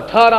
18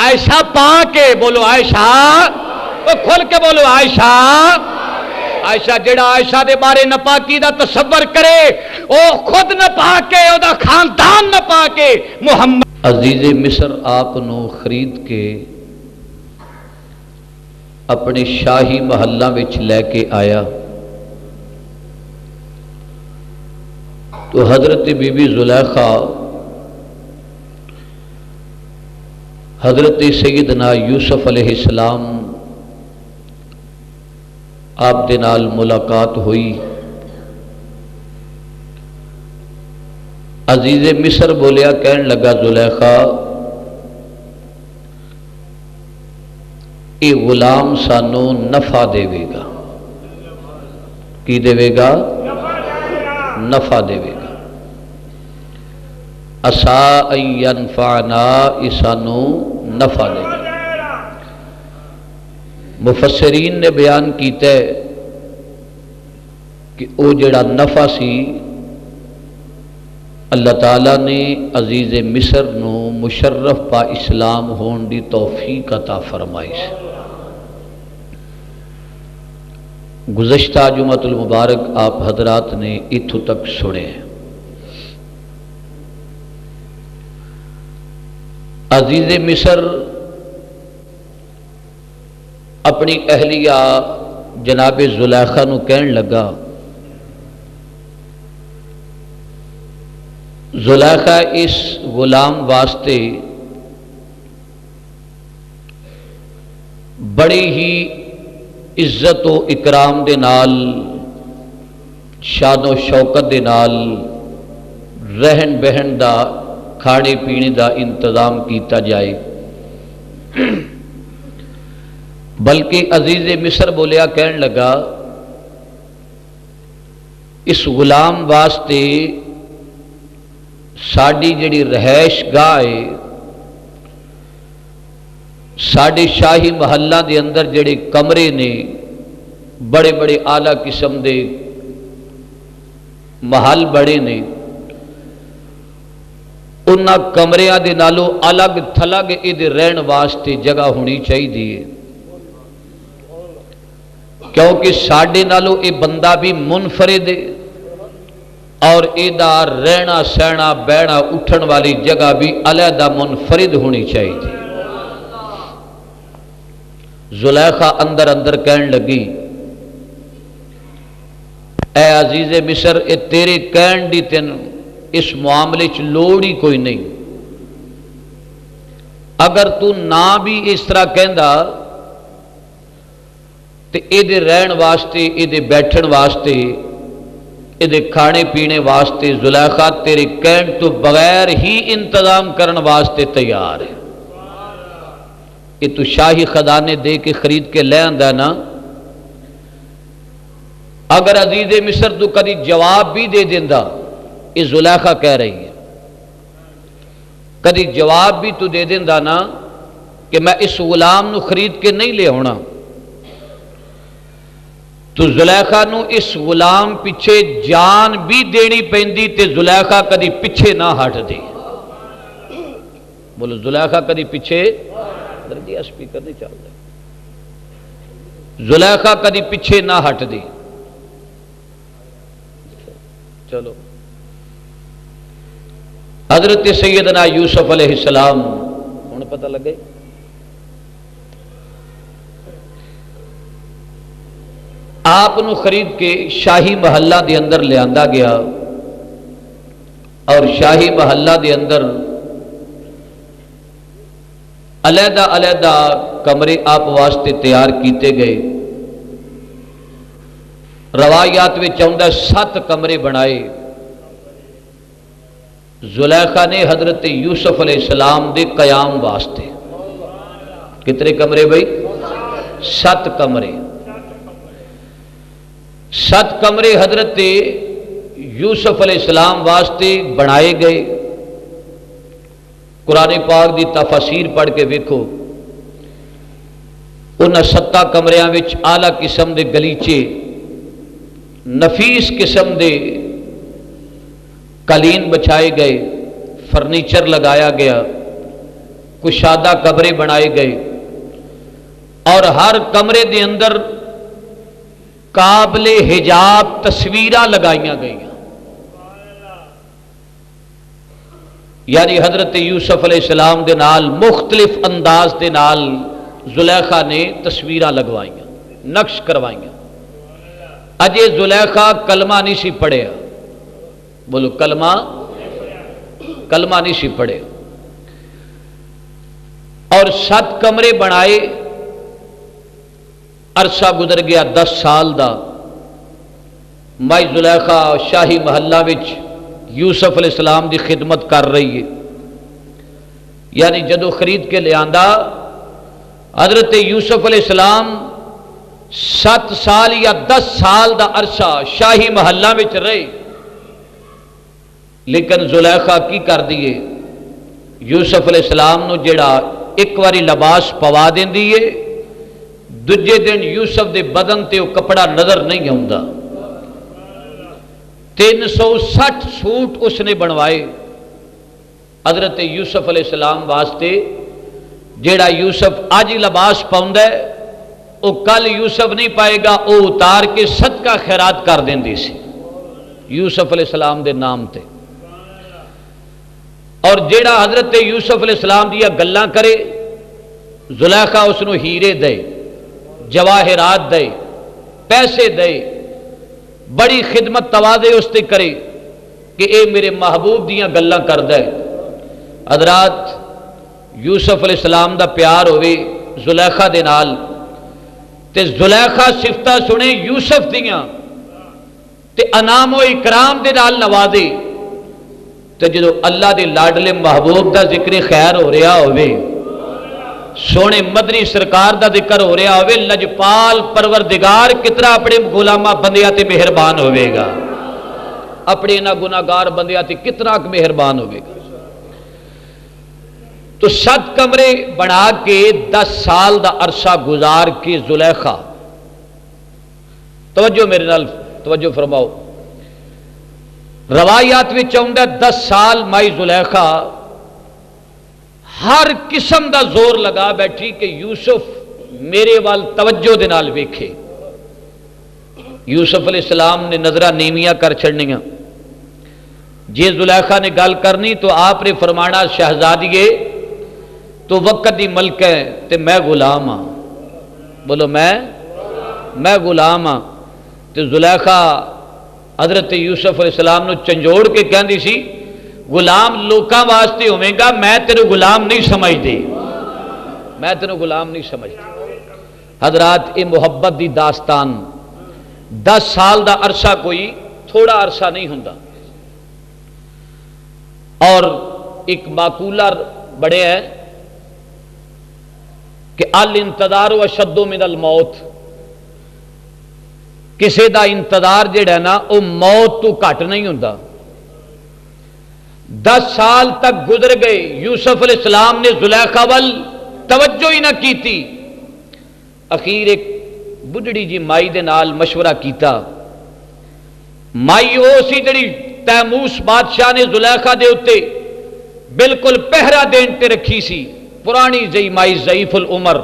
عائشہ پا کے بولو عائشہ، کھل کے بولو عائشہ۔ عائشہ جڑا عائشہ دے بارے ناپاکی دا تصور کرے او خود ناپاک ہے، او دا خاندان ناپاک ہے۔ محمد عزیز مصر آپ نو خرید کے اپنے شاہی محلہ وچ لے کے آیا تو حضرت بی بی زلیخا حضرت سیدنا یوسف علیہ السلام آپ دے نال ملاقات ہوئی۔ عزیز مصر بولیا، کہن لگا زلیخا اے غلام سانو نفع دے گا۔ کی دے گا؟ نفع دے گا۔ عسا ان ینفعنا، اسانو نفع دے گا۔ مفسرین نے بیان کیتا ہے کہ او جڑا نفع سی اللہ تعالیٰ نے عزیز مصر نو مشرف با اسلام ہون دی توفیق عطا فرمائی سے۔ گزشتہ جمعۃ المبارک آپ حضرات نے اتھوں تک سنے ہیں۔ عزیز مصر اپنی اہلیہ جناب زلیخا نو کہن لگا، زلیخا اس غلام واسطے بڑی ہی عزت و اکرام دے نال، شان و شوکت دے نال رہن بہن دا، کھانے پینے دا انتظام کیتا جائے۔ بلکہ عزیز مصر بولیا، کہن لگا اس غلام واسطے ساڈی جڑی رہائش گاہ ہے، ساڈے شاہی محلہ دے اندر جڑے کمرے نے، بڑے بڑے اعلیٰ قسم دے محل بڑے نے، انہاں کمریاں دے نالوں الگ تھلگ ادھے رہن واسطے جگہ ہونی چاہیے، کیونکہ ساڈے نالوں اے بندہ بھی منفرد ہے اور ایدہ رہنا سہنا بیٹھنا اٹھن والی جگہ بھی علیحدہ منفرد ہونی چاہیے۔ زلیخا اندر اندر کہن لگی، اے عزیز مصر، اے تیرے کہن دی تین اس معاملے چ لوڑ ہی کوئی نہیں۔ اگر تو نہ بھی اس طرح کہندا تے اے دے رہن واسطے، اے دے بیٹھن واسطے، اے دے کھانے پینے واسطے زلیخا تیرے کہن تو بغیر ہی انتظام کرن واسطے تیار ہے۔ کہ تو شاہی خزانے دے کے خرید کے لے آندا نا، اگر عزیز مصر تو کدی جواب بھی دے دیندا، یہ زلیخا کہہ رہی ہے، کدی جواب بھی تو دے دیندا نا کہ میں اس غلام نو خرید کے نہیں لے ہونا، تو زلیخا نو اس غلام پیچھے جان بھی دینی پیندی تے زلیخا کدی پیچھے نہ ہٹ دی۔ بولو زلیخا کدی پیچھے، دیا سپیکر نہیں چل رہا، زلیخا کدی پیچھے نہ ہٹ دی۔ چلو حضرت سیدنا یوسف علیہ السلام ہن پتہ لگے، آپ نو خرید کے شاہی محلہ دے اندر لے آندا گیا اور شاہی محلہ دے اندر علیحدہ علیحدہ کمرے آپ واسطے تیار کیتے گئے۔ روایات میں چاہتا 7 کمرے بنائے۔ زلیخا نے حضرت یوسف علیہ السلام دے قیام واسطے کتنے کمرے بھائی؟ 7 کمرے۔ 7 کمرے حضرت یوسف علیہ السلام واسطے بنائے گئے۔ قرآن پاک دی تفاسیر پڑھ کے ویکھو، انہاں 7 کمریاں وچ اعلیٰ قسم دے گلیچے، نفیس قسم دے قالین بچھائے گئے، فرنیچر لگایا گیا، کشادہ کمرے بنائے گئے اور ہر کمرے دے اندر قابل حجاب تصویراں لگائیاں گئی، یعنی حضرت یوسف علیہ السلام دے نال مختلف انداز دے نال زلیخا نے تصویراں لگوائیاں، نقش کروائیاں۔ اجے زلیخا کلمہ نہیں سی پڑھیا، بولو کلمہ نہیں سی پڑھے، اور 7 کمرے بنائے، عرصہ گزر گیا 10 سال دا۔ مائی زلیخا شاہی محلہ وچ یوسف علیہ السلام دی خدمت کر رہی ہے، یعنی جدو خرید کے لے آندا حضرت یوسف علیہ السلام 7 سال یا 10 سال دا عرصہ شاہی محلہ وچ رہے، لیکن زلیخا کی کر دیے یوسف علیہ السلام نو جڑا ایک واری لباس پوا دیندی ہے، دوجے دن یوسف دے بدن تے وہ کپڑا نظر نہیں آوندا۔ 360 سوٹ اس نے بنوائے حضرت یوسف علیہ السلام واسطے، جیڑا یوسف آج ہی لباس پاؤندا ہے وہ کل یوسف نہیں پائے گا، وہ اتار کے صدقہ خیرات کر دیندی سی یوسف علیہ السلام دے نام تے۔ اور جیڑا حضرت یوسف علیہ السلام دیا گلاں کرے، زلیخا اس نو ہیرے دے، جواہرات دے، پیسے دے، بڑی خدمت تواضع اس تے کرے کہ اے میرے محبوب دیاں گلاں کر دے۔ حضرات یوسف علیہ السلام دا پیار ہوئے زلیخا دے نال، تے زلیخا صفتہ سنے یوسف دیاں تے انعام و اکرام دے نال نوازے، تے جدو اللہ دے لاڈلے محبوب دا ذکر خیر ہو رہا ہوئے، سونے مدنی سرکار دا ذکر ہو رہا ہوئے، لجپال پروردگار کتنا اپنے غلامہ بندیاں تے مہربان ہوئے گا، اپنے نہ گناہگار بندیاں تے کتنا مہربان ہوئے گا۔ تو 7 کمرے بنا کے 10 سال دا عرصہ گزار کے زلیخا، توجہ میرے نال توجہ فرماؤ، روایات میں چاہتا 10 سال مائی زلیخا ہر قسم دا زور لگا بیٹھی کہ یوسف میرے وال توجہ دے نال ویکھے۔ یوسف علیہ السلام نے نظرہ نیمیاں کر چھڑنیاں، جے زلیخا نے گل کرنی تو آپ نے فرمانا شہزادیے تو وقت دی ملک ہے تے میں غلام ہاں، بولو میں غلام ہاں۔ تے زلیخا حضرت یوسف علیہ السلام نو چنجوڑ کے کہندی سی غلام لوکاں واسطے ہوئے گا، میں تیرے غلام نہیں سمجھ دی، میں تیرے غلام نہیں سمجھ دی۔ حضرات اے محبت دی داستان 10 سال دا عرصہ کوئی تھوڑا عرصہ نہیں ہوندا، اور ایک مقولہ بڑے ہے کہ الانتظار اشد من الموت، کسی دا انتظار جڑا ہے نا وہ موت تو گھٹ نہیں ہوندا۔ 10 سال تک گزر گئے، یوسف علیہ السلام نے زلیخا وال توجہ ہی نہ کیتی۔ اخیر ایک بڈڑی جی مائی دے نال مشورہ کیتا، مائی او سی جڑی تیموس بادشاہ نے زلیخا دے اتے بالکل پہرا دین تے رکھی سی، پرانی جئی مائی ضعیف العمر،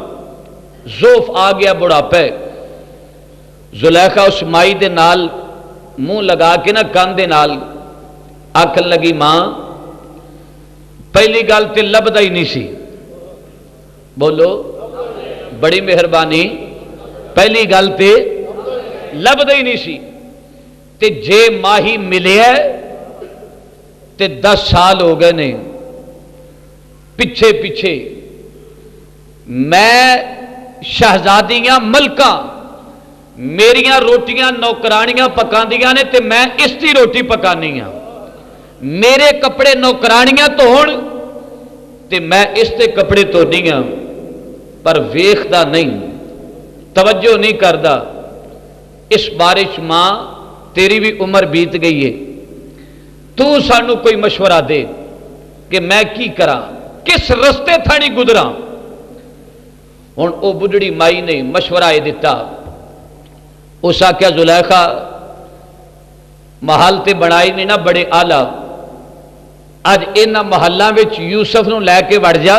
زوف آ گیا بڑھاپے۔ زلیخا اس مائی دے نال منہ لگا کے نہ کان دے نال آکھن لگی، ماں پہلی گل تے لبدا ہی نہیں سی، بولو بڑی مہربانی، پہلی گل تے لبدا ہی نہیں سی، تے جے ماہی ملے تے 10 سال ہو گئے نے پیچھے پیچھے، میں شہزادیاں ملکاں میریاں روٹیاں نوکرانیاں پکاندیاں نے تے میں اس دی روٹی پکانی ہاں، میرے کپڑے نوکرانیاں تو ہون تے میں اس تے کپڑے تو نہیں ہاں، پر ویکھدا نہیں، توجہ نہیں کردا۔ اس بارش ماں تیری بھی عمر بیت گئی ہے، تو سانو کوئی مشورہ دے کہ میں کی کراں، کس رستے تھانی گزراں۔ ہن او بڈڑی مائی نے مشورہ یہ دیتا، اس آخیا زلیخا محل تے بنائی نہیں نا بڑے آلہ، اج انہاں محلاں وچ یوسف نو لے کے وڑ جا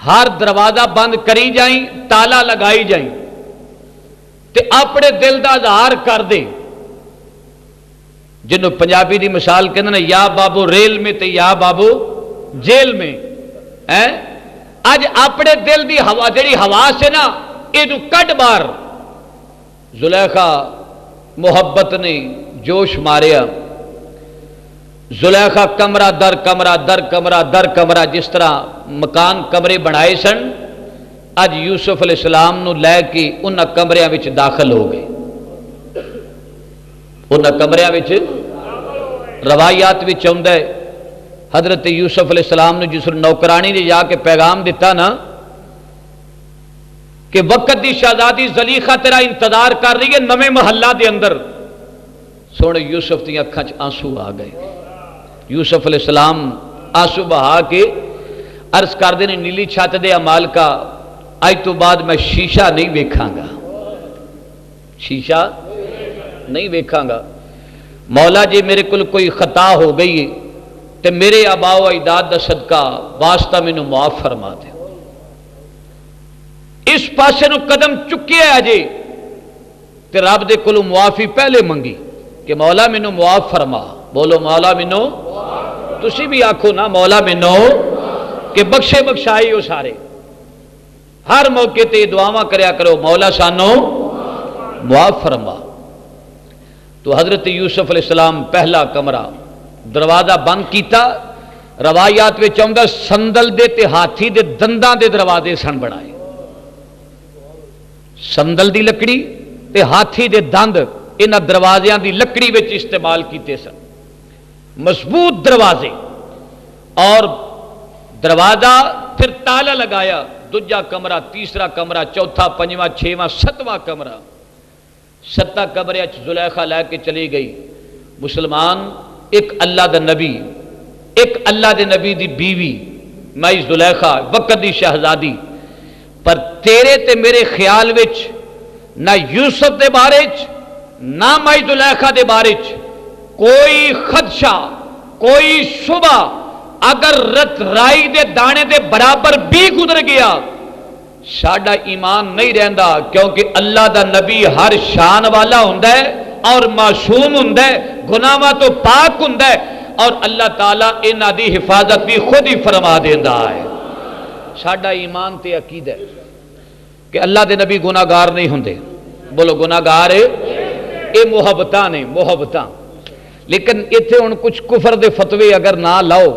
ہر دروازہ بند کری جائیں، تالا لگائی جائیں تے اپنے دل دا اظہار کر دے، جنہوں پنجابی دی مثال کہتے ہیں یا بابو ریل میں تے یا بابو جیل میں، اج اپنے دل دی ہوا جڑی ہوا سے نا یہ کٹ بار زلیخا محبت نے جوش ماریا، زلیخا کمرہ در کمرہ در کمرہ در کمرہ جس طرح مکان کمرے بنائے سن، اج یوسف علیہ السلام نو لے کے انہاں کمریاں وچ داخل ہو گئے، انہاں کمریاں وچ روایات وچ آندا ہے حضرت یوسف علیہ السلام نے جس نوکرانی نے جا کے پیغام دیتا نا کہ وقت دی شہزادی زلیخا تیرا انتظار کر رہی ہے نویں محلہ دے اندر، سونے یوسف دی اکھاں چ آنسو آ گئے، یوسف علیہ السلام آنسو بہا کے عرض کر دینے نیلی چھت دے امال کا آج تو بعد میں شیشہ نہیں ویکھاں گا، شیشہ نہیں ویکھاں گا، مولا جی میرے کل کوئی خطا ہو گئی تے میرے آباء و اجداد دا صدقہ واسطہ مینوں معاف فرما دے، اس پاسے نو قدم چکے اجے تے رب دے کولوں معافی پہلے منگی کہ مولا مینوں معاف فرما، بولو مولا مینوں، تسی بھی آکھو نا مولا مینوں، کہ بخشے بخشائی ہو سارے، ہر موقع تے دعاواں کریا کرو مولا سانو معاف فرما۔ تو حضرت یوسف علیہ السلام پہلا کمرہ دروازہ بند کیتا، روایات میں چاہتا سندل دے تے ہاتھی دے دنداں دے دروازے سن بنائے، سندل دی لکڑی تے ہاتھی دے دند انہاں دروازیاں دی لکڑی وچ استعمال کیتے سن، مضبوط دروازے، اور دروازہ پھر تالا لگایا، دوجا کمرہ، تیسرا کمرہ، چوتھا، پنجواں، چھواں، ستواں کمرہ، ستہ کمرے زلیخا لے کے چلی گئی۔ مسلمان ایک اللہ دا نبی، ایک اللہ دے نبی دی بیوی مائی زلیخا وقت دی شہزادی، پر تیرے تے میرے خیال وچ نہ یوسف دے بارے چ نہ مائی زلیخا دے بارے چ کوئی خدشہ، کوئی شبہ اگر رت رائی دے دانے دے برابر بھی گزر گیا ساڈا ایمان نہیں رہندا، کیونکہ اللہ دا نبی ہر شان والا ہوندا ہے اور معصوم ہوندا ہے، گناہاں تو پاک ہوندا ہے، اور اللہ تعالیٰ انہاں دی حفاظت بھی خود ہی فرما دیندا ہے۔ ساڈا ایمان تے عقیدہ ہے کہ اللہ دے نبی گناہگار نہیں ہوندے، بولو گناہگار اے محبتاں نے محبتاں، لیکن ایتھے ہن کچھ کفر دے فتوے اگر نہ لاؤ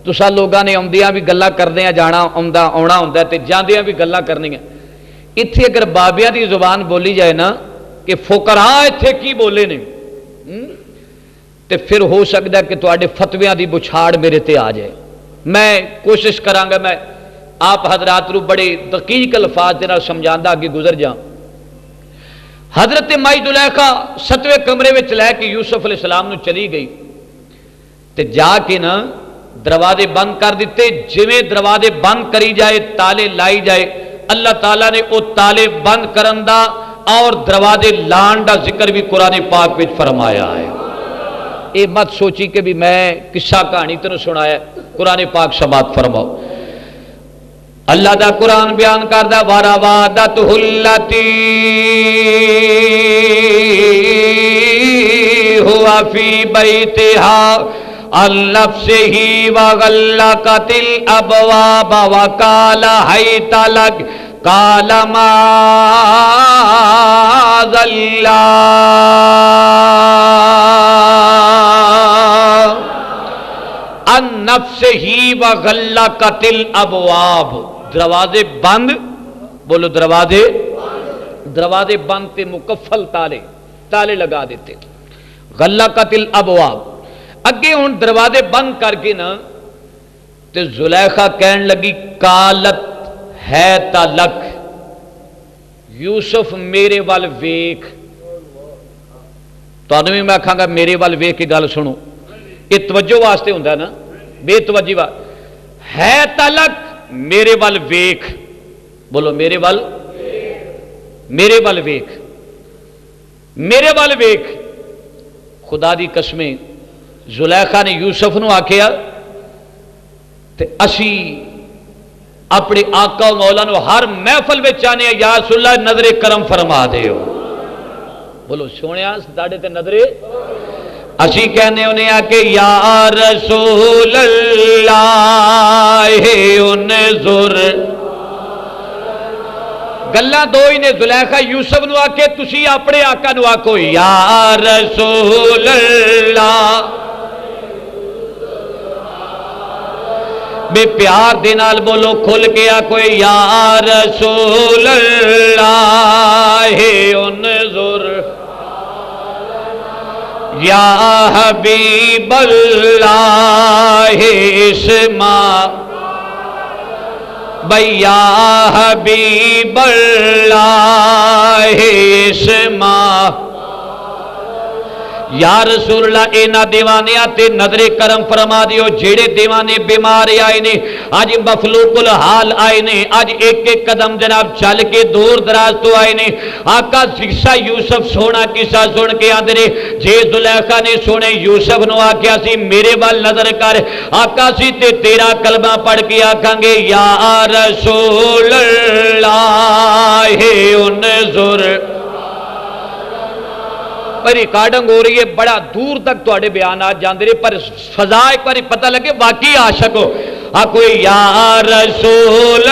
تساں لوگاں نے آمدیاں بھی گلاں کردیاں جانا آنا ہوندا تے جاندیاں بھی گلاں کرنیاں، ایتھے اگر بابیاں دی زبان بولی جائے نا کہ فقراء ایتھے کی بولے نے تے پھر ہو سکتا ہے کہ تواڈے فتویاں دی بچھاڑ میرے تے آ جائے۔ میں کوشش کراں گا میں آپ حضرات رو بڑے دقیق الفاظ دے نال سمجھاندا کہ گزر جاں۔ حضرت مائی زلیخا ستویں کمرے وچ لے کے یوسف علیہ السلام نو چلی گئی تے جا کے نا دروازے بند کر دیتے، جویں دروازے بند کری جائے تالے لائی جائے، اللہ تعالیٰ نے او تالے بند کرن دا اور دروازے لان دا ذکر بھی قرآن پاک وچ فرمایا ہے۔ اے مت سوچی کہ بھی میں قصہ کہانی تینوں سنایا، قرآن پاک سماعت فرماؤ۔ اللہ دا قرآن بیان کردا وَرَوَادَتْهُ الَّتِي هُوَ فِي بَيْتِهَا عن نفسه وغلقت الابواب وقال هيت لك قال معاذ الله عن نفسه وغلقت الابواب، دروازے بند، بولو دروازے بند تے مکفل تالے لگا دیتے، غلقت الابواب۔ اگے ہوں دروازے بند کر کے نا تے زلیخا کہن لگی قالت ہے تلک، یوسف میرے وال ویکھ، تانوں بھی میں آکھاں گا میرے وال ویکھ کے گل سنو، یہ توجہ واسطے ہوندا نا، بے توجہ ہے تلک میرے وال ویکھ، بولو میرے وال ویکھ، میرے وال ویکھ۔ خدا دی قسمیں زلیخا نے یوسف نو آکھیا تے اسی اپنے آقا و مولا نو ہر محفل میں چاہنے یا رسول اللہ نظر کرم فرما دیو. بولو سونے ساڈے تے نظر اسی کہنے انہیں آ کہ یا رسول اللہ انظر. گلاں دو ہی نے. زلیخا یوسف نو آ کے تسی اپنے آقا نو آکو یا رسول اللہ. بے پیار دے نال بولو کھل کے آکو یا رسول اللہ انظر یا حبیب اللہ اسمع بھئی یا حبیب اللہ اسمع. یا رسول اللہ اینا دیوانے آتے نظر کرم فرما دیو. جیڑے دیوانے بیمار آئے نے آج مفلوق الحال آئے نے آج ایک ایک قدم جناب چل کے دور دراز تو آئے نے. آقا قصہ یوسف سونا قصہ سن کے آدھے نے جے زلیخا نے سونے یوسف نو آکیا سی میرے وال نظر کر. آقا سی تے تیرا کلمہ پڑھ کے آکھاں گے یا رسول اللہ انظر. ریکارڈنگ ہو رہی ہے بڑا دور تک تواڈے بیانات جاندے رہے پر فضا ایک بار پتہ لگے واقعی عاشق ہو. آکو یا رسول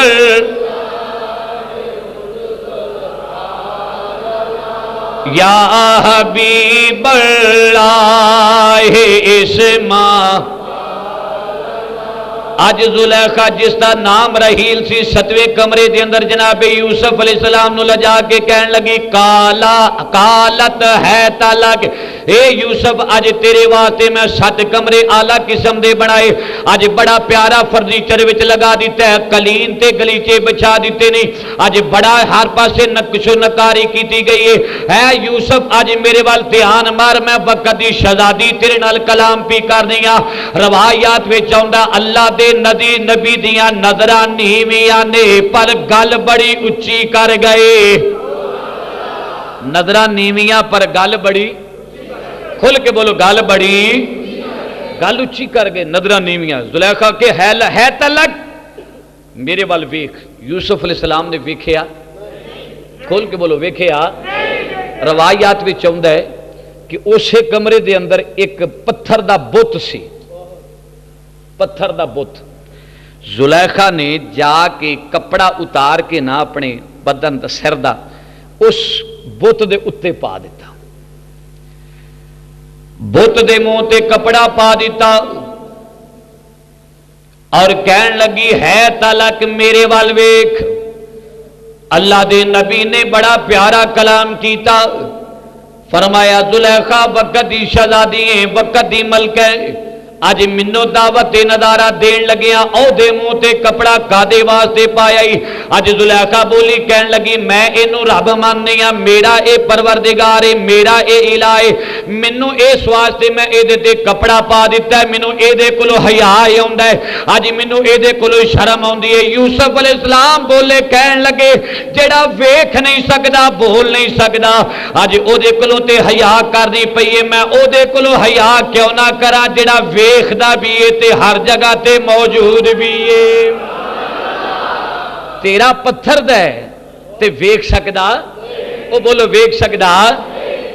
یا حبیب اللہ اسمع. آج زلیخا جس کا نام رحیل سی 7ویں کمرے دے اندر جناب یوسف علیہ السلام نو لجا کے کہن لگی کالت ہے تالک اے یوسف اج تیرے واسطے میں 7 کمرے اعلیٰ قسم دے بنائے. اج بڑا پیارا فرنیچر وچ لگا دیتا ہے قلین تے گلیچے بچھا دیتے نہیں. اج بڑا ہر پاسے نقش و نکاری کیتی گئی ہے. اے یوسف اج میرے وال دھیان مار میں وقت دی شہزادی تیرے نال کلام پی کرنی آ. روایات وچ آوندا اللہ دے نبی دیاں نظراں نیویاں نے پر گل بڑی اچھی کر گئے. نظراں نیویاں پر گل بڑی کھل کے بولو گل بڑی گل اچھی کر گئے. نظراں نیویاں. زلیخا کے ہے تلک میرے وال ویکھ. یوسف علیہ السلام نے ویکھیا کھل کے بولو ویکھیا. روایات وچ آوندا ہے کہ اسے کمرے دے اندر ایک پتھر دا بت سی. پتھر دا بت. زلیخا نے جا کے کپڑا اتار کے نہ اپنے بدن دا سر دا اس بت دے اتے پا دیتا. بت دے منہ تے کپڑا پا دیتا اور کہن لگی ہے تلک میرے وال ویکھ. اللہ دے نبی نے بڑا پیارا کلام کیتا. فرمایا زلیخا وقت دی شہزادی ہے وقت دی ملک ہے. اج منو دعوت نظارہ دین لگیا او دے منہ تے کپڑا کادے واسطے پایا ہی. اج زلیخا بولی کہن لگی میں اینو رب ماننی ہاں میرا اے پروردگار ہے میرا اے الہ ہے. منو اس واسطے میں اے دے تے کپڑا پا دیتا ہے. منو اے دے کولو حیا آوندا ہے. اج منو اے دے کولو شرم آوندی ہے. یوسف علیہ السلام بولے کہن لگے جڑا ویکھ نہیں سکدا بول نہیں سکدا اج او دے کولو تے حیا کردی پئی ہے. میں او دے کولو حیا کیوں نہ کراں جڑا ویکھدا بھی ہے تے ہر جگہ تے موجود بھی ہے. تیرا پتھر دا ہے تے ویکھ سکدا او بولو ویکھ سکدا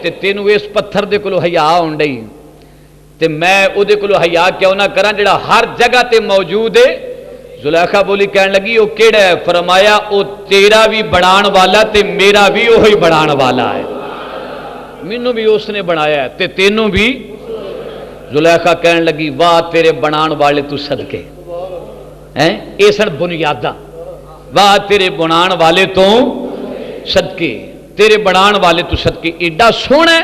تے تینوں اس پتھر دے کولو حیا ہون ڈئی تے میں او دے کولو حیا کیوں نہ کراں جڑا ہر جگہ تے موجود ہے. زلیخا بولی کہن لگی او کیڑا ہے. فرمایا او تیرا بھی بنان والا تے میرا بھی وہی بنان والا ہے. مینوں بھی اس نے بنایا ہے تے تینوں بھی. زلیخا کہن لگی واہ تیرے بنان والے تو صدقے ہیں اے سن بنیادہ. واہ تیرے بنان والے تو صدقے تیرے بنان والے تو صدقے. ایڈا سونا ہے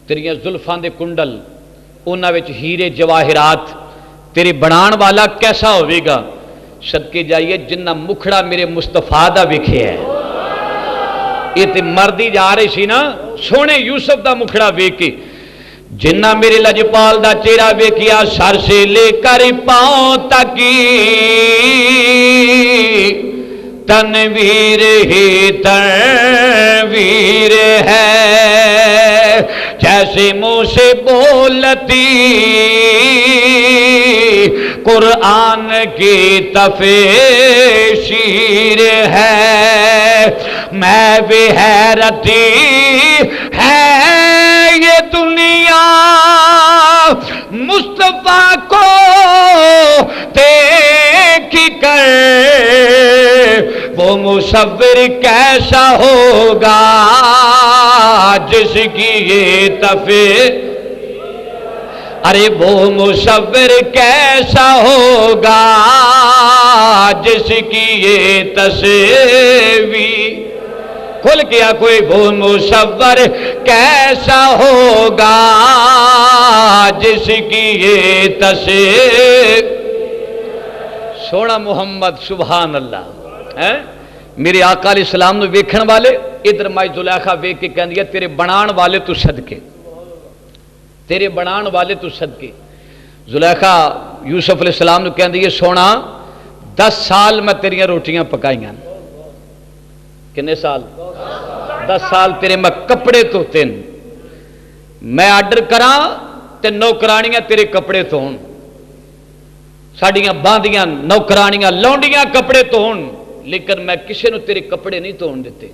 تیریاں زلفاں دے کنڈل انہاں وچ ہیرے جواہرات. تیرے بنان والا کیسا ہوئے گا. صدقے جائیے جنہ مکھڑا میرے مصطفیٰ دا ویکھیا ہے. یہ تے مردی جا رہی سی نا سونے یوسف دا مکھڑا ویکھ کے جنہ میرے لجپال دا چہرہ ویکھیا سر سے لے کر پاؤں تک تنویر ہی تنویر ہے. جیسے منہ سے بولتی قرآن کی تفسیر ہے، میں بھی حیرتی ہے یہ دنیا مصطفیٰ کو دیکھ کر، وہ مصور کیسا ہوگا جس کی یہ ارے وہ مصور کیسا ہوگا جس کی یہ تصویر، کھل کیا کوئی، وہ مصور کیسا ہوگا جس کی یہ تصویر۔ سونا محمد سبحان اللہ ہے میرے آقا علیہ السلام نے ویکھن والے ادھر مائی زلیخا ویکھ کے کہندی ہے تیرے بنان والے تو صدقے، تیرے بنان والے تو صدقے۔ زلیخا یوسف علیہ السلام نے کہندی ہے سونا 10 سال میں تیریاں روٹیاں پکائیاں، کنے سال؟ 10 سال تیرے میں کپڑے دھوتے ہیں، میں آرڈر کراں تے نوکرانیاں تیرے کپڑے دھون، ساڈیاں باندیاں نوکرانیاں لونڈیاں کپڑے دھون، لیکن میں کسی نو تیرے کپڑے نہیں دھون دیتے،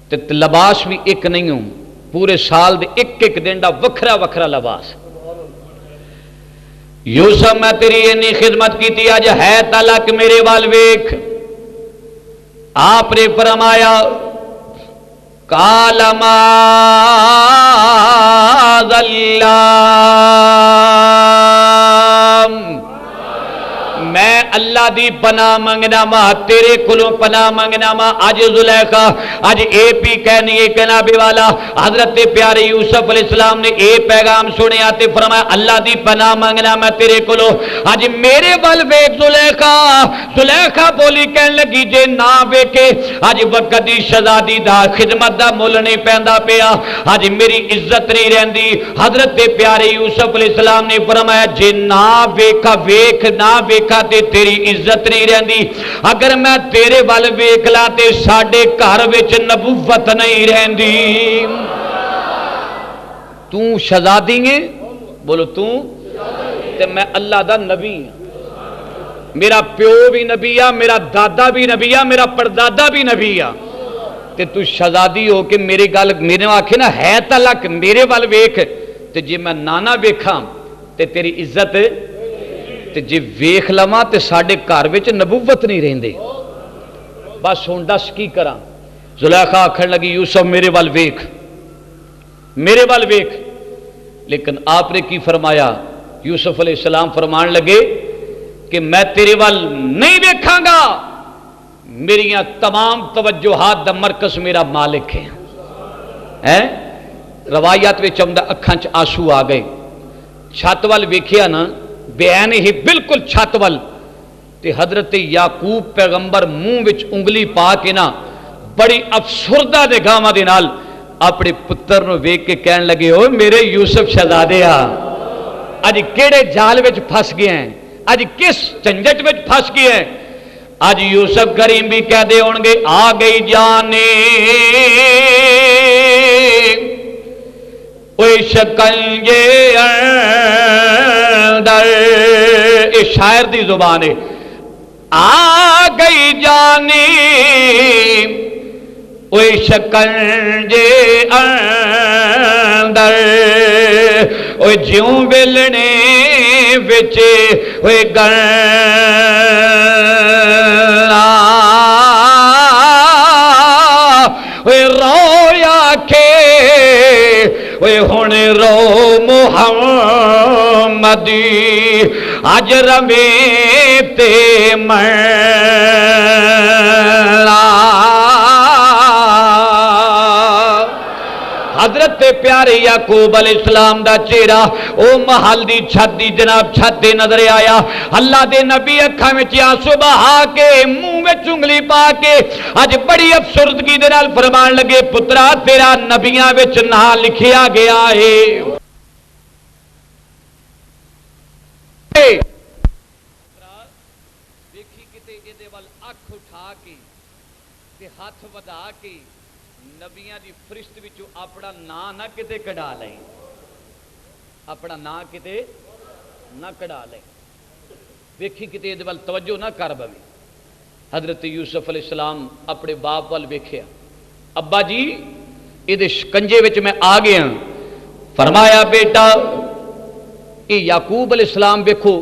تے لباس بھی ایک نہیں ہوں، پورے سال دے ایک ایک دن دا وکھرا وکھرا لباس۔ یوسف میں تیری اینی خدمت کیتی اج ہے تلک میرے وال ویکھ، آپ نے فرمایا قال معاذ اللہ، میں اللہ دی پناہ منگنا وا، تیرے کلوں پناہ منگنا وا۔ اج زلیخا اج اے پی کہنی ہے جناب والا حضرت پیارے یوسف علیہ السلام نے اے پیغام سنیا تے فرمایا اللہ دی پناہ منگنا میں تیرے کلوں، اج میرے ول ویکھ زلیخا۔ زلیخا بولی کہن لگی جے نہ ویکھے اج وقت دی شہزادی دا خدمت دا مل نہیں پیندا پیا، اج میری عزت نہیں رہندی۔ حضرت پیارے یوسف علیہ السلام نے فرمایا جے نہ ویکھا ویکھ نہ ویکھا تے تیری عزت نہیں رہندی، اگر میں تیرے ول ویکھ لا تے ساڈے گھر وچ نبوت نہیں رہندی۔ تو شہزادی ہے بولو تو تے میں اللہ دا نبی ہوں، میرا پیو بھی نبی ہے، میرا دادا بھی نبی ہے، میرا پردادا بھی نبی ہے، تے تو شہزادی ہو کے میری گل میرے آکھے نا ہے تلک میرے ول ویکھ، تے جے میں نانا ویکھاں تے تیری عزت، تے جے ویکھ لواں تے ساڈے گھر وچ نبوت نہیں رہندے۔ بس ہن دس کی کراں؟ زلیخا آکھن لگی یوسف میرے ول ویکھ، میرے ول ویکھ، لیکن آپ نے کی فرمایا؟ یوسف علیہ السلام فرمان لگے کہ میں تیرے ول نہیں ویکھاں گا، میریاں تمام توجہات دا مرکز میرا مالک ہے۔ روایات وچ آندا اکھاں چ آنسو آ گئے، چھت ول ویکھیا نا بیان ہی بالکل چھت ول، تے حضرت یعقوب پیغمبر منہ وچ انگلی پا کے نا بڑی افسردہ نگاہاں دے نال اپنے پتر نو ویکھ کے کہن لگے او میرے یوسف شہزادے اج کیڑے جال وچ پھس گئے ہیں، اج کس جھنجٹ وچ پھس گئے ہیں؟ اج یوسف کریم بھی کہہ دے ہون گے آ گئی جانے اوے شکنجے اندر، اے شاعر دی زبان ہے، آ گئی جانے اوے شکنجے اندر، اوے جیوں ویلنے وچ اوے گرنا، اوے رویا کے اوے ہن رو محمدی اج رویں تے مرنا۔ حضرت پیارے یعقوب علیہ السلام دا چہرہ او محل دی چھت دی جناب چھت دے نظر آیا، اللہ دے نبی اکھاں وچ آنسو بہا کے منہ وچ انگلی پا کے اج بڑی افسردگی دے نال فرمان لگے پترا تیرا نبیاں وچ نام لکھیا گیا ہے۔ دیکھی کتے ایدے ول اکھ اٹھا کے تے ہاتھ ودا کے نبیاں دی فرشت وچوں اپنا نام نہ کتے کڈا لیں، اپنا نام کتے نہ کڈا لیں۔ ویکھی کتے یہ وال توجہ نہ کر بویں. حضرت یوسف علیہ السلام اپنے باپ وال ویکھیا, ابا جی یہ شکنجے وچ میں آ گیا. فرمایا بیٹا یہ یعقوب علیہ السلام ویکھو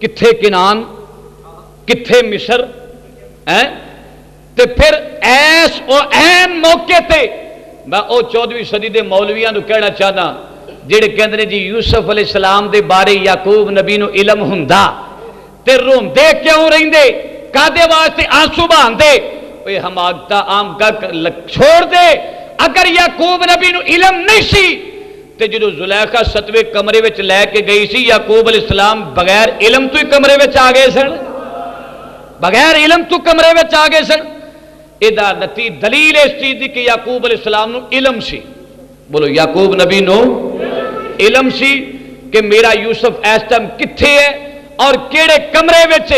کتھے کنان کتھے مصر تے پھر ایس او این موقع تے میں او 14ویں صدی دے مولویاں نو کہنا چاہنا جڑے کہندے نے جی یوسف علیہ السلام دے بارے یعقوب نبی نو علم ہوندا تے روندے کیوں رہندے کادے واسطے آنسو بہاندے اوے حماقتا عام کا چھوڑ دے. اگر یعقوب نبی نو علم نہیں سی تے جدو زلیخا 7ویں کمرے وچ لے کے گئی سی یعقوب علیہ السلام بغیر علم تو ہی کمرے وچ آ گئے سن, بغیر علم تو کمرے وچ آ گئے سن. ادا نتی دلیل اس چیز دی کہ یعقوب علیہ السلام نو علم سی. بولو یعقوب نبی نو علم سی کہ میرا یوسف اس ٹائم کتھے ہے اور کیڑے کمرے وچ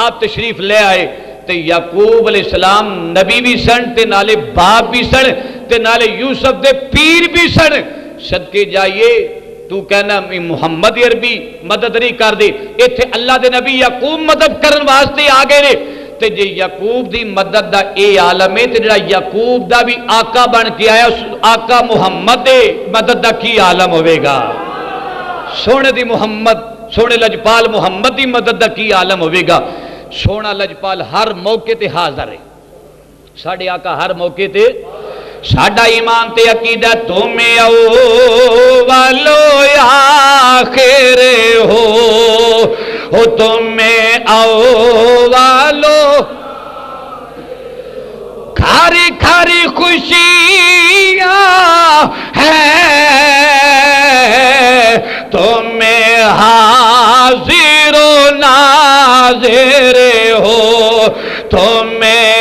آپ تشریف لے آئے. تے یعقوب علیہ السلام نبی بھی سن تے نالے باپ بھی سن تے نالے یوسف دے پیر بھی سن. صدقے جائیے تو کہنا محمد عربی مدد نہیں کر دے, ایتھے اللہ دے نبی یعقوب مدد کرن واسطے آ گئے نے. تے جے یعقوب دی مدد دا اے عالم ہے تے جڑا یعقوب دا بھی آقا بن کے آیا اس آقا محمد دے مدد دا کی عالم ہوئے گا. سونے دی محمد سونے لجپال محمد دی مدد دا کی عالم ہوئے گا. سونا لجپال ہر موقع تے حاضر ہے, ساڑھے آقا ہر موقع تے. ساڑھا ایمان تے عقیدہ تمہیں اولو آخر ہو تمہیں اولو کھاری کھاری خوشیاں ہیں تمہیں حاضر و ناظر ہو تمہیں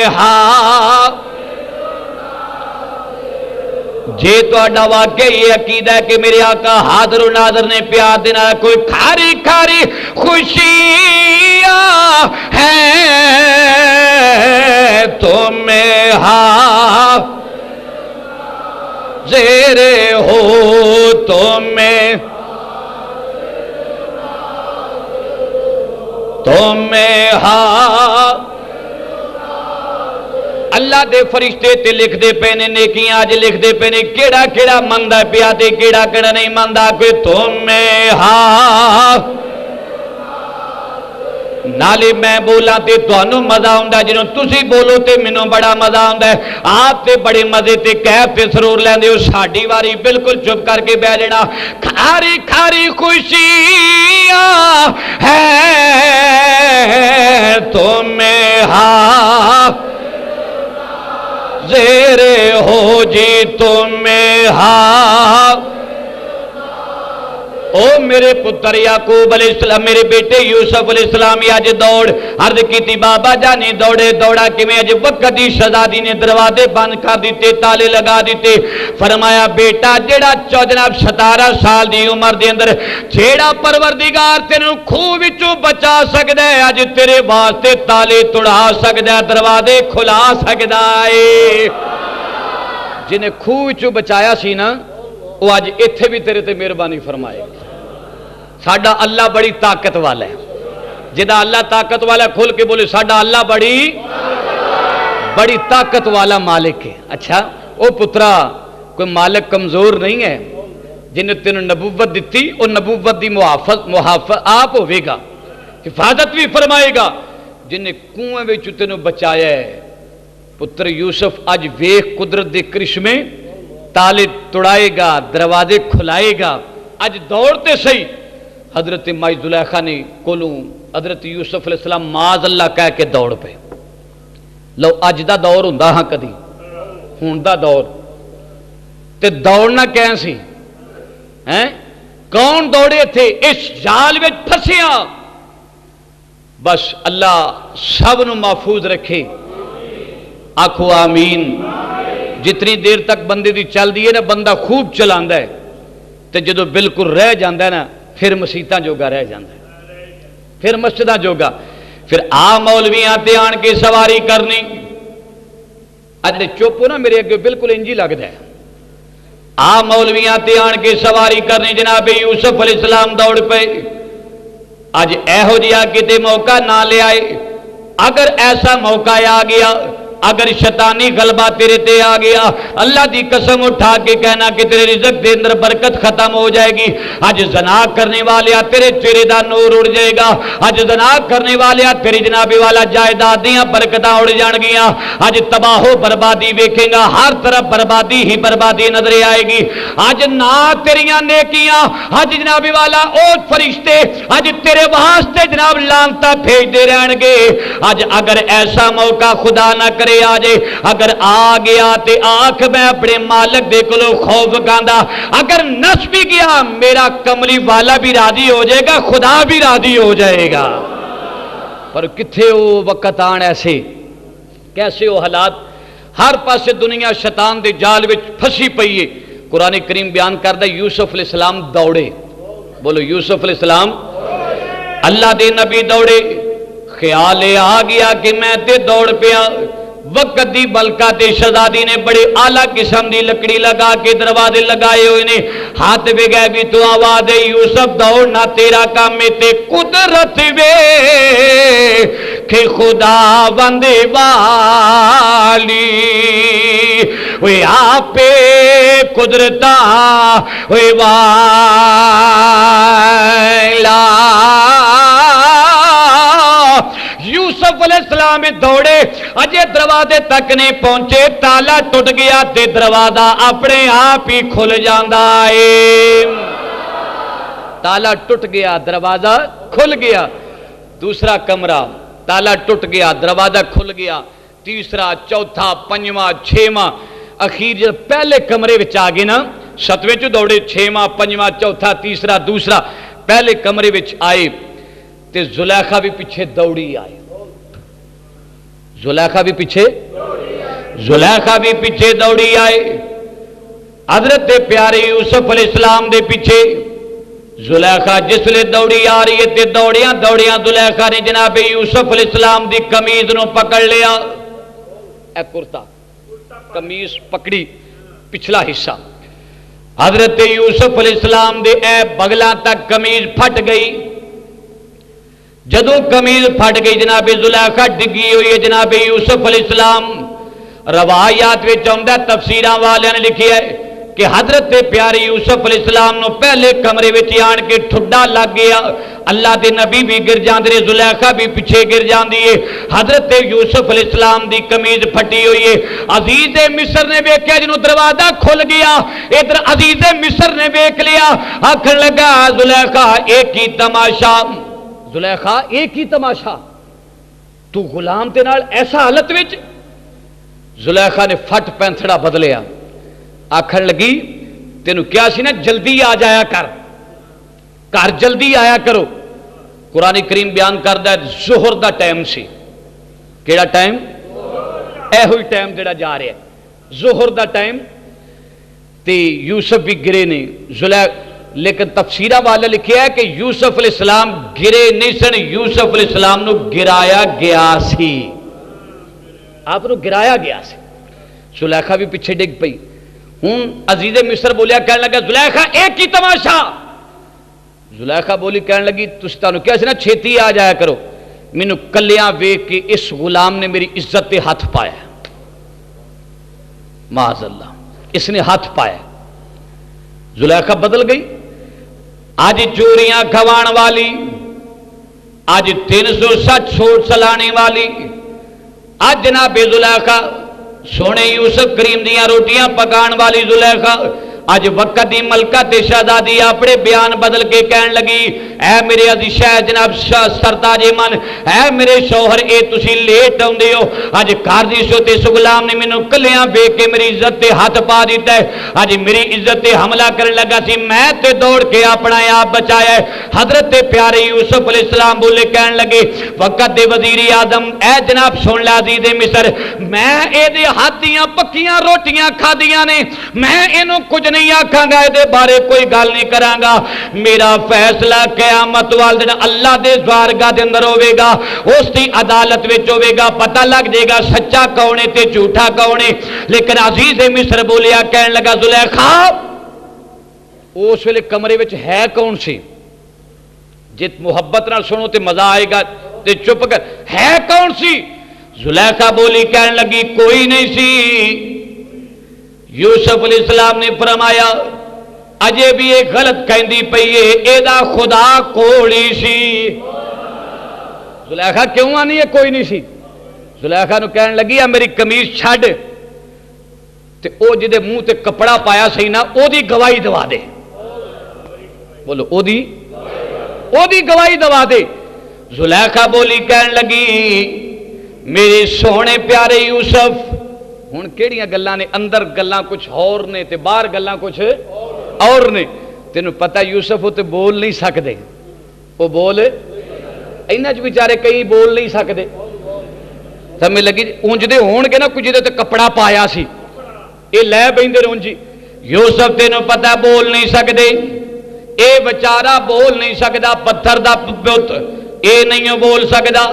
جے تو اڈا واقعی یہ عقیدہ ہے کہ میرے آقا حاضر و ناظر نے پیار دینا ہے, کوئی کھاری کھاری خوشیاں ہیں تمہیں حاضر ہو تمہیں اللہ دے فرشتے تے لکھ دے پینے نیکیاں آج لکھ دے پینے کیڑا کیڑا مندہ پیا تے کیڑا کیڑا نہیں مندہ کوئی تمہیں نالے میں بولا تے توانو مزہ ہوندہ جنہوں تسی بولو تے منوں بڑا مزہ ہوندہ آپ تے بڑے مزے تے کیف تے سرور لیندے ہو. ساڑھی واری بالکل چپ کر کے بہ جڑا کھاری کھاری خوشیاں ہیں تمہیں حاضر ہو جی تمہیں او میرے پتر یعقوب علیہ السلام میرے بیٹے یوسف علیہ السلام آج دوڑ عرض کی تھی بابا جانی دوڑے دوڑا کہ میں آج وقت دی شہزادی نے دروازے بند کر دیتے تالے لگا دیتے. فرمایا بیٹا جیڑا جناب 17 سال دی عمر دے اندر جیڑا پروردگار تینوں خوہ وچوں بچا سکدا ہے آج تیرے واسطے تالے توڑا سکدا ہے دروازے کھلا سکدا ہے. جنہیں خوہ وچوں بچایا سی نا وہ آج ایتھے بھی تیرے تے مہربانی فرمائے. ساڈا اللہ بڑی طاقت والا ہے. جدا اللہ طاقت والا کھول کے بولے ساڈا اللہ بڑی طاقت والا مالک ہے. اچھا او پترا کوئی مالک کمزور نہیں ہے. جنہیں تینوں نبوت دیتی اور نبوت دی محافظ آپ ہوئے گا, حفاظت بھی فرمائے گا. جنہیں کنویں وچوں تینوں بچایا ہے پتر یوسف اج ویکھ قدرت دے کرشمے تالے توڑائے گا دروازے کھلائے گا. اج دوڑتے صحیح حضرت مائی زلیخا نے کولوں حضرت یوسف علیہ السلام معاذ اللہ کہہ کے دوڑ پہ. لو اج دا دور ہوندا ہاں کدی ہون دا دور تے دوڑنا کہیں سی ہیں کون دوڑے تھے اس جال میں پھسیاں. بس اللہ سب نو محفوظ رکھے. آکھو آمین. جتنی دیر تک بندے دی چل دی ہے نا بندہ خوب چلاندہ ہے تے جدو بالکل رہ جاندہ ہے نا پھر مسیتاں جوگا رہ جاندہ ہے پھر مسجداں جوگا. پھر مولویاں تے آن کے سواری کرنی. اجلے چوپو نا میرے اگے بالکل انجی لگ دے. مولویاں تے آن کے سواری کرنی. جناب یوسف علیہ السلام دوڑ پہ اج ایہو جہا کتے موقع نہ لے آئے. اگر ایسا موقع آ گیا، اگر شیطانی غلبہ تیرے تے آ گیا، اللہ دی قسم اٹھا کے کہنا کہ تیرے رزق دے اندر برکت ختم ہو جائے گی. اج زنا کرنے والیا تیرے چہرے دا نور اڑ جائے گا. اج زنا کرنے والیا تیری جناب والا جائیداد دیاں برکتاں اڑ جان گیاں. اج تباہ و بربادی ویکھے گا، ہر طرف بربادی ہی بربادی نظر آئے گی. اج نہ تیریاں نیکیاں، اج جناب والا او فرشتے اج تیرے واسطے جناب لعنتاں بھیجدے رہن گے. اج اگر ایسا موقع خدا نہ کرے آ جائے، اگر آ گیا تے آنکھ میں اپنے مالک دے کولوں خوف کاندا، اگر نس بھی گیا میرا کملی والا بھی راضی ہو جائے گا، خدا بھی راضی ہو جائے گا. پر کتھے وہ وقت آن ایسے کیسے وہ حالات، ہر پاسے دنیا شیطان دے جال وچ پھسی پئی ہے. قرآن کریم بیان کردا یوسف علیہ السلام دوڑے. بولو یوسف علیہ السلام، اللہ دے نبی دوڑے. خیال آ گیا کہ میں تے دوڑ پیا. وقت دی بلکہ تے شہزادی نے بڑے اعلیٰ قسم دی لکڑی لگا کے دروازے لگائے ہوئے نے. ہاتھ بھی گئے بھی تو آواز ہے یوسف دوڑنا تیرا کام میں تے قدرت وے کہ خدا بندے والی وے آپ قدرتا وے والا. یوسف علیہ السلام دوڑے، اجے دروازے تک نہیں پہنچے، تالا ٹوٹ گیا تے دروازہ اپنے آپ ہی کھل جاندا ہے. تالا ٹوٹ گیا، دروازہ کھل گیا. دوسرا کمرہ تالا ٹوٹ گیا، دروازہ کھل گیا. تیسرا، چوتھا، پنجواں، چھواں، اخیر جب پہلے کمرے وچ آ گئے نا، ستویں چ دوڑے، چھواں، پنجواں، چوتھا، تیسرا، دوسرا، پہلے کمرے وچ آئے تے زلیخا بھی پیچھے دوڑی آئے. زلیخا بھی پیچھے دوڑی آئے. حضرت پیارے یوسف علیہ السلام دے پیچھے زلیخا جس لئے دوڑی آ رہی ہے تے دوڑیاں زلیخا نے جناب یوسف علیہ السلام دی کمیز نو پکڑ لیا. اے کرتا کمیز پکڑی پچھلا حصہ. حضرت یوسف علیہ السلام دے اے بغلاں تک کمیز پھٹ گئی. جدوں کمیز پھٹ گئی جناب زلیخا ڈگی ہوئی ہے جناب یوسف علیہ السلام. روایات وچ آندا تفسیراں والے نے لکھی ہے کہ حضرت پیارے یوسف علیہ السلام نو پہلے کمرے وچ آن کے ٹھڈا لگ گیا. اللہ دے نبی بھی گر جاندے نے، زلیخا بھی پیچھے گر جاندی ہے. حضرت یوسف علیہ السلام دی کمیز پھٹی ہوئی ہے. عزیز مصر نے ویکھیا جنوں دروازہ کھل گیا، ادھر عزیز مصر نے ویکھ لیا، آکھن لگا زلیخا ایک ہی تماشا، زلیخا ایک ہی تماشا، تو غلام تے نال ایسا حالت وچ. زلیخا نے فٹ پینتھڑا بدلیا، آکھن لگی تینوں کیا سی نا جلدی آ جایا کر، گھر جلدی آیا کرو. قرآن کریم بیان کردا ہے ظہر دا ٹائم سی. کیڑا ٹائم؟ اے ہوئی ٹائم جڑا جا رہا ہے ظہر دا ٹائم. تے یوسف بھی گرے نے. لیکن تفسیرہ والا لکھیا ہے کہ یوسف علیہ السلام گرے نہیں سن، یوسف علیہ السلام نو گرایا گیا سی. آپ نو گرایا گیا سی. زلیخا بھی پیچھے ڈگ پئی. ہوں عزیز مصر بولیا کہنے لگا زلیخا ایک ہی تماشا. زلیخا بولی کہنے لگی تانوں کیا سی نا چھیتی آ جایا کرو، مینوں کلیاں ویکھ کے اس غلام نے میری عزت تے ہاتھ پایا. معاذ اللہ، اس نے ہاتھ پایا. زلیخا بدل گئی. آج چوریاں کھوان والی، آج 360 سوٹ چلانے والی، آج جناب زلیخا سونے یوسف کریم دیاں روٹیاں پکان والی زلیخا اج وقت دی ملکہ تے شہزادی اپنے بیان بدل کے کہن لگی اے میرے عزیز شاہ جناب سرتاج من، اے میرے شوہر اے تسی لیٹ آندے ہو. اج گھر دی سو تے غلام نے مینوں کلیاں ویکھ کے میری عزت تے ہاتھ پا دیتا ہے. اج میری عزت تے حملہ کرن لگا سی، میں تے دوڑ کے اپنا آپ بچایا ہے. حضرت پیارے یوسف علیہ السلام بولے کہن لگے وقت دے وزیر اعظم اے جناب سن لا عزیز مصر، میں اے دے ہاتھ دیاں پکیاں روٹیاں کھادیاں نے، میں اینوں کچھ نہیں آکھاں گا، اے دے بارے کوئی گل نہیں کراں گا. میرا فیصلہ قیامت والے دن اللہ دے بارگاہ دے اندر ہوے گا، اس دی عدالت وچ ہوے گا، پتہ لگ جائے گا سچا کون ہے تے جھوٹا کون ہے. لیکن عزیز مصر بولیا کہن لگا زلیخا اس ویلے کمرے وچ ہے کون سی؟ جت محبت نہ سنو تے مزہ آئے گا تے چپ کر. ہے کون سی؟ زلیخا بولی کہنے لگی کوئی نہیں سی. یوسف علیہ السلام نے فرمایا اجے بھی ایک غلط کہندی پئی ہے ایدا خدا کوڑی سی. زلیخا کیوں آنی ہے کوئی نہیں سی؟ زلیخا نو کہنے لگی میری قمیض چھڈ تے او جدے منہ تے کپڑا پایا سی نا او دی گواہی دوا دے. بولو او دی گواہی دوا دے. زلیخا بولی کہنے لگی میرے سونے پیارے یوسف. ہن کیڑیاں گلاں نے؟ اندر گلاں کچھ اور نے تے باہر گلاں کچھ اور نے. تینوں پتہ یوسف تے بول نہیں سکدے. او بول انہاں چ بیچارے کئی بول نہیں سکدے. سمجھ لگی؟ اونجدے ہون گے نا کچھ دے تے کپڑا پایا سی اے لے بیندے رونجی. یوسف تینوں پتہ بول نہیں سکدے. اے بیچارہ بول نہیں سکدا. پتھر دا پت اے نہیں بول سکدا.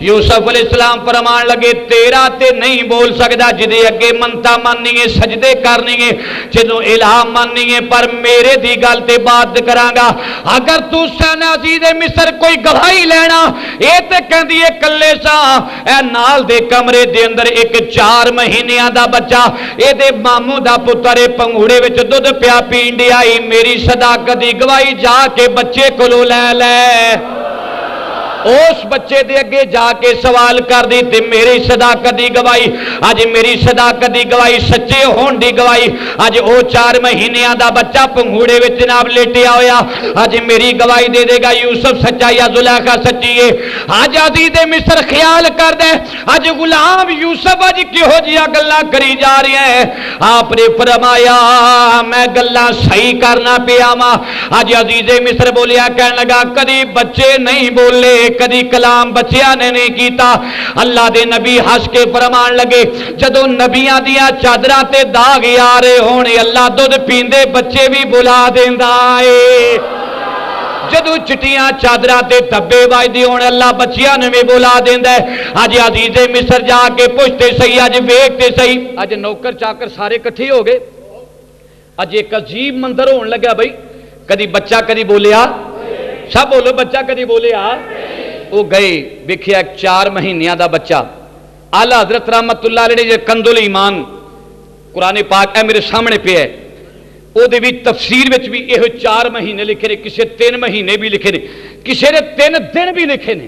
یوسف علیہ السلام فرمان لگے تیرا تے نہیں بول سکدا جدے اگے منتا ماننی ہے سجدے کرنی ہے جدوں الہ ماننی ہے پر میرے دی گل تے بات کرانگا. اگر تو سین عزیز مصر کوئی گواہی لینا اے تے کہندی اے کلے سا اے نال دے کمرے دے اندر ایک 4 مہینیاں دا بچہ اے دے ماموں دا پتر پنگوڑے وچ دودھ پیا پین دی آئی میری صداقت دی گواہی جا کے بچے کولو لے لے. اس بچے دے اگے جا کے سوال کر دی تے میری صداقت دی گواہی اج میری صداقت دی گواہی سچے ہون دی گواہی اج او 4 مہینیاں دا بچہ پنگوڑے وچ جناب لیٹیا ہویا اج میری گواہی دے دے گا یوسف سچا یا زلیخا سچی ہے. اج عزیز مصر خیال کر دے اج غلام یوسف اج کہو جیاں گلاں کری جا رہی ہیں. آپ نے فرمایا میں گلاں صحیح کرنا پیا وا. اج عزیز مصر بولیا کہنے لگا کدی بچے نہیں بولے کدی کلام بچیاں نے نہیں کیتا. اللہ دے نبی ہس کے فرمان لگے جدو نبیاں دیا چادراں تے داغ آ رہے ہونے اللہ دودھ پیندے بچے بھی بلا دیندا اے. جدو چٹیاں چادراں تے دبے وجدے ہون اللہ بچیاں نے بھی بلا دیندا ہے. اج عزیز مصر جا کے پوچھتے صحیح اج ویکھتے صحیح اج نوکر چاکر سارے کٹھے ہو گئے. اج ایک عجیب منظر ہون لگا بھائی کدی بچہ کدی بولیا سب بولو بچہ کدی بولیا. وہ گئے ویکھیا 4 مہینیاں دا بچہ. اعلی حضرت رحمت اللہ علیہ نے کنز الایمان قرآن پاک ہے میرے سامنے پہ ہے او دے وچ تفسیر وچ بھی یہ 4 مہینے لکھے نے کسے 3 مہینے بھی لکھے نے کسے نے 3 دن بھی لکھے نے.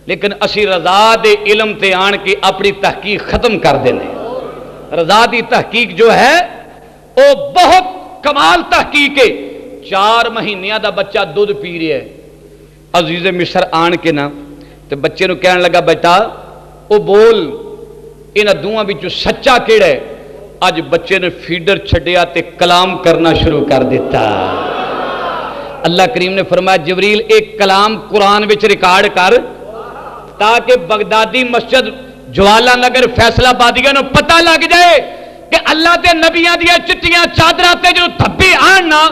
لیکن اسی رضا دے علم تے آن کے اپنی تحقیق ختم کر دینے. رضا دی تحقیق جو ہے وہ بہت کمال تحقیق ہے. 4 مہینیاں دا بچہ دودھ پی رہا ہے. عزیز مصر آن کے نا تے بچے نو کہنے لگا بیٹا او بول انہاں دوواں وچوں سچا کیڑا ہے. اج بچے نے فیڈر چھڈیا تے کلام کرنا شروع کر دیتا. اللہ کریم نے فرمایا جبریل ایک کلام قرآن وچ ریکارڈ کر تاکہ بغدادی مسجد جوالا نگر فیصلہ آبادیاں نو پتہ لگ جائے کہ اللہ دے نبیاں دیا چٹیاں چادراں تے جو تھبے آن نا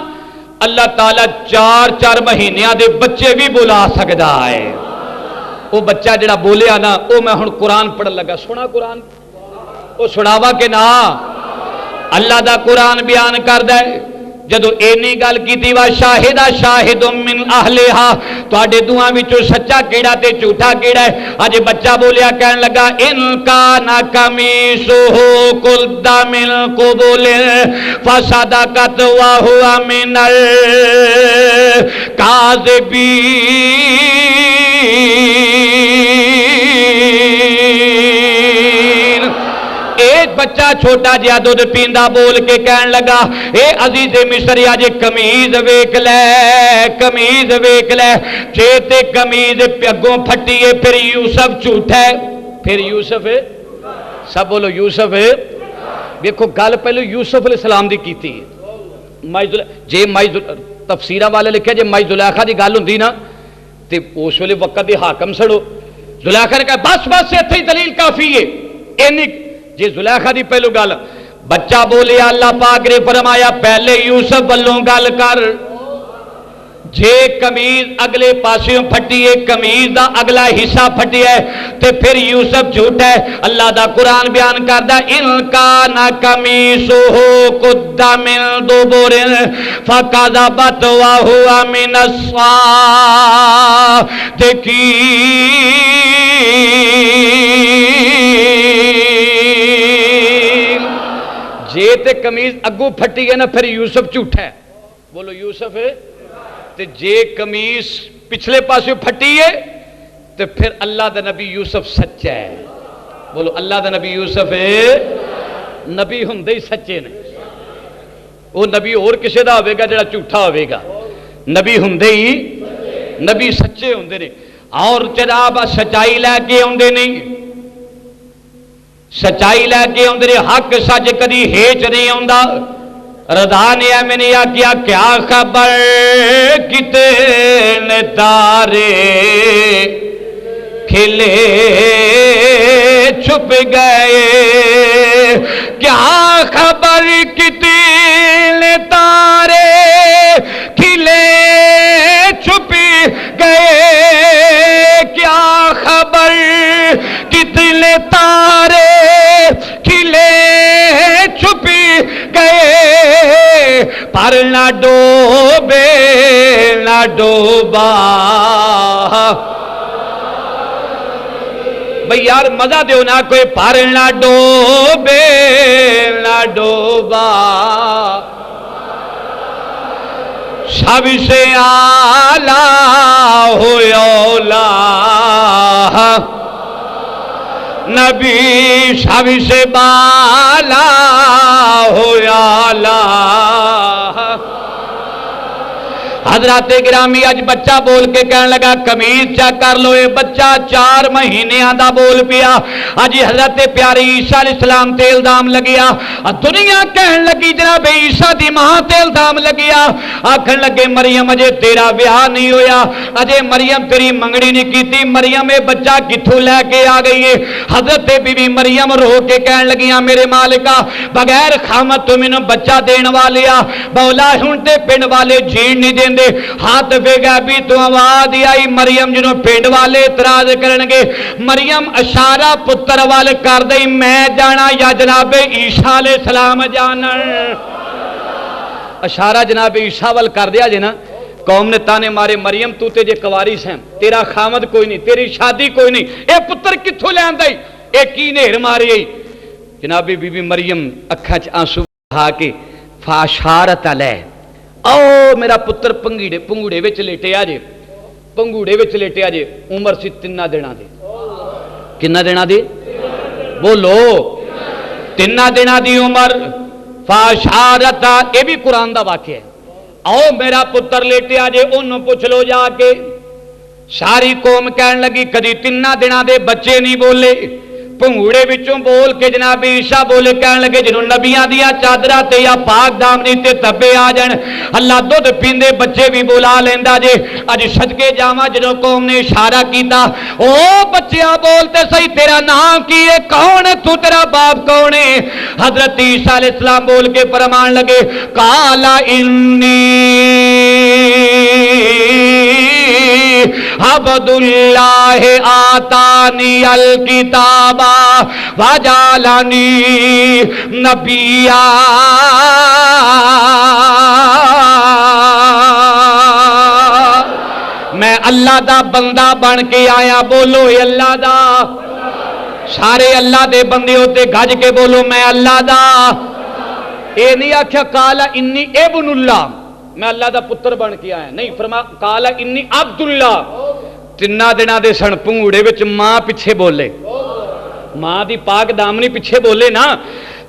اللہ تعالیٰ 4 مہینیاں دے بچے بھی بلا سکتا ہے. وہ بچہ جڑا بولیا نا وہ میں ہن قرآن پڑھن لگا. سنا قرآن وہ سناوا کہ نا اللہ دا قرآن بیان کردا ہے جدو اینی گل کیتی وا شاہدہ شاہد من اہلہا تواڈے دوہاں وچوں سچا کیڑا تے جھوٹا کیڑا ہے. اج بچہ بولیا کہن لگا ان کان قمیصہ قد من قبل فصدقت وهو من الکاذبین. ایک بچہ چھوٹا جہا دودھ پیندا بول کے کہن لگا اے عزیز مصر اج کمیز ویکھ لے کمیز ویکھ لے جے تے کمیز اگوں پھٹی ہے پھر یوسف جھوٹا ہے پھر یوسف ہے سب بولو یوسف ہے. دیکھو گل پہلو یوسف علیہ السلام دی کیتی ہے. جے تفسیراں والے لکھیا جے مائی زلیخا دی گل ہوندی نا تے اس ویلے وقت دے حاکم سڑو زلیخا نے کہا بس بس ایتھے ہی دلیل کافی ہے. اینی جی زلیخا دی پہلو گل بچہ بولیا اللہ پاک نے فرمایا پہلے یوسف والوں گل کر جے کمیز اگلے پاسوں پھٹی ہے، کمیز دا اگلا حصہ پھٹیا ہے تے پھر یوسف جھوٹا ہے۔ اللہ دا قرآن بیان کردا ان کان قمیصہ قد من دبر فکذبت وہو من الصادقین۔ جے تے کمیز اگو پھٹی ہے نا پھر یوسف جھوٹا ہے، بولو یوسف ہے۔ تے جے کمیز پچھلے پاسے پھٹی ہے تے پھر اللہ دا نبی یوسف سچا ہے، بولو اللہ دا نبی یوسف ہے۔ نبی ہوندے ہی سچے نے، وہ نبی اور کسے دا ہوئے گا جڑا جھوٹا ہوئے گا، نبی ہوندے ہی نبی سچے ہوندے نے۔ اور جناب سچائی لے کے ہوندے نہیں، سچائی لے کے ہوندے نے، حق سچ کدی ہیچ نہیں ہوندا۔ رضا نے میں نے کیا کیا خبر کتنے تارے کھلے چھپ گئے، کیا خبر کتنے تارے کھلے چھپ گئے، کیا خبر کتنے تارے کھلے چھپ گئے، پر نہ ڈوبے نہ ڈوبا۔ بھئی یار مزہ دیو نا کوئی، پر نہ ڈوبے نہ ڈوبا، سب سے اعلیٰ ہو اولا نبی، سب سے بالا ہو اعلیٰ۔ حضرات گرامی اج بچہ بول کے کہنے لگا کمیز چیک کر لو، یہ بچہ 4 مہینے دا بول پیا۔ اج حضرت پیاری عیسیٰ علیہ السلام تے الزام لگیا، دنیا کہن لگی جناب عیسیٰ دی ماں تے الزام لگیا، آکھن لگے مریم اجے تیرا بیاہ نہیں ہویا، اجے مریم تیری منگڑی نہیں کیتی، مریم اے بچہ کتھوں لے کے آ گئی ہے؟ حضرت بی بی مریم رو کے کہن لگیاں میرے مالکا بغیر خامت تو مینوں بچہ دین والیا، بولا ہن تے پنڈ والے جین نہیں دین، ہاتھ پہ غیبی تو آواز آئی مریم جنہوں پنڈ والے اعتراض کرنگے، مریم اشارہ پتر والے کر دئی میں جانا یا جناب عیسیٰ علیہ السلام جانا، اشارہ جناب عیسیٰ وال کر دیا جنا۔ قوم نے تانے مارے مریم تو تے جے کواری سیں، تیرا خامد کوئی نہیں، تیری شادی کوئی نہیں، اے پتر کتھوں لے آندائی، اے کی نہر ماری آئی؟ جناب بی بی مریم اکھاں چ آنسو بہا کے فاشارت علیہ، او میرا پتر پنگوڑے وچ لیٹے آجے، پنگوڑے وچ لیٹے آجے، عمر سی 3 دینا دے، کنا دینا دے؟ بولو 3 دینا دی عمر، فاشارتا، اے بھی قرآن دا واقعہ ہے۔ او میرا پتر لیٹے آجے، انہوں پوچھ لو جا کے، ساری قوم کہن لگی کدی 3 دینا دے بچے نہیں بولے، پنگوڑے وچوں بول کے جناب عیسیٰ بولے کہن لگے جنہوں نبیاں دیا چادرہ تے یا پاک دامنی تے تبے آ جان، اللہ دودھ پیندے بچے بھی بولا لیندا جے۔ اج صدقے جاواں جنہوں قوم نے اشارہ کیتا، او بچیاں بولتے صحیح تیرا نام کی ہے، کون ہے تو، تیرا باپ کون ہے؟ حضرت عیسیٰ علیہ السلام بول کے فرمان لگے قالا انی عبد اللہ آتانی الکتاب وجعلنی نبیا، میں اللہ دا بندہ بن کے آیا، بولو اے اللہ دا، سارے اللہ دے بندے ہوتے گج کے بولو میں اللہ دا۔ اے نہیں آکھیا قال انی ابن اللہ، میں اللہ دا پتر بن کے آیا، نہیں فرما قال انی عبداللہ۔ 3 دنوں دے سن پنگوڑے وچ ماں پیچھے بولے، ماں دی پاک دامنی پیچھے بولے نا،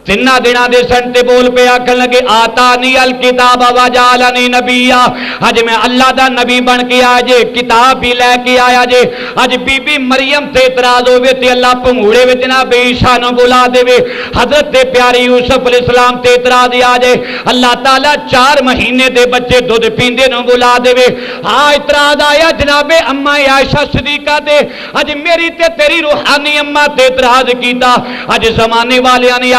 3 دنوں دے سن تے بول پہ آکھن لگے آتانی الکتاب وجعلنی نبیا، اج میں اللہ دا نبی بن کے آیا جے، کتاب بھی لے کے آیا جے۔ اج بی بی مریم تے اعتراض ہوئے تے اللہ پنگوڑے وچ جناب عیسیٰ نو بلا دے، حضرت پیاری یوسف علیہ السلام تے اعتراض آ جائے، اللہ تعالیٰ 4 مہینے دے بچے دودھ پیندے نو بلا دے۔ ہاں اعتراض آیا جناب اما عائشہ صدیقہ دے، اج میری تے تیری روحانی اما تے اعتراض کیتا، اج زمانے والیاں نے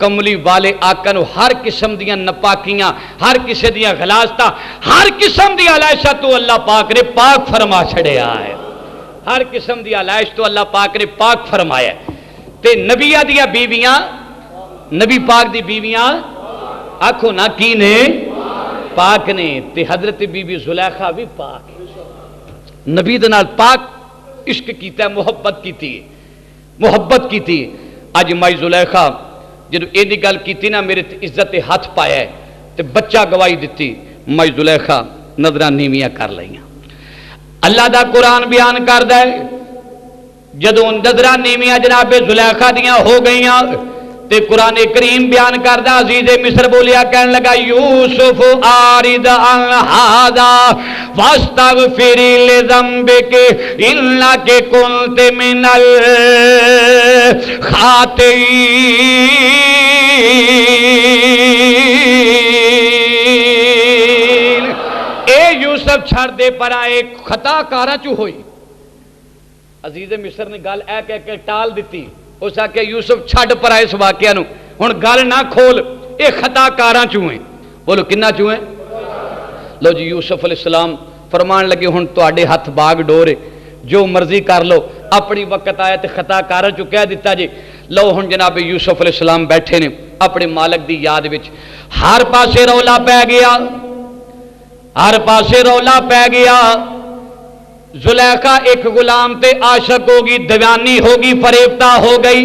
کملی والے آقا نو ہر قسم دیاں نپاکیاں، ہر کسے دیاں غلاظتاں، ہر قسم دی علائشہ تو اللہ پاک نے پاک فرما چھڑیا ہے، ہر قسم دی علائش تو اللہ پاک نے پاک فرمایا ہے۔ تے نبیہ دیا بیویاں، نبی پاک دی بیویاں آکھو نا کی نے پاک نے، تے حضرت بی بی زلیخا بھی پاک ہے، نبی دے نال پاک عشق کیتا ہے، محبت کیتی ہے، محبت کیتی ہے۔ اج مائی زلیخا جدو اینی گل کیتی نا میرے تے عزت ہاتھ پایا ہے تے بچہ گواہی دیتی، مائی زلیخا نظراں نیویاں کر لئیاں۔ اللہ دا قرآن بیان کردا ہے جدو نظراں نیویاں جناب زلیخا دیاں ہو گئیاں تے قرآن کریم بیان کردا عزیز مصر بولیا کہنے لگا یوسف آرد عن ھذا واستغفر لذنبک انک کنت من الخاطئین۔ اے یوسف چھڑ دے پر آئے خطا کاراں چو ہوئی۔ عزیز مصر نے گل اے کہہ کے ٹال دیتی، اس آکے یوسف چھڑ پر آئے اس واقعہ نو، ہن گل نہ کھول، اے خطا کاراں چوہیں۔ بولو کنہ چوہیں؟ لو جی یوسف علیہ السلام فرمان لگے ہن تو آڈے ہاتھ باغ ڈورے جو مرضی کر لو، اپنی وقت آیا تے خطا کاراں چو کہہ دیتا جی۔ لو ہن جناب یوسف علیہ السلام بیٹھے نے اپنے مالک دی یاد وچ، ہر پاسے رولا پہ گیا، ہر پاسے رولا پہ گیا۔ زلیخا ایک غلام تے عاشق ہوگی، دیوانی ہوگی، فریفتہ ہو گئی۔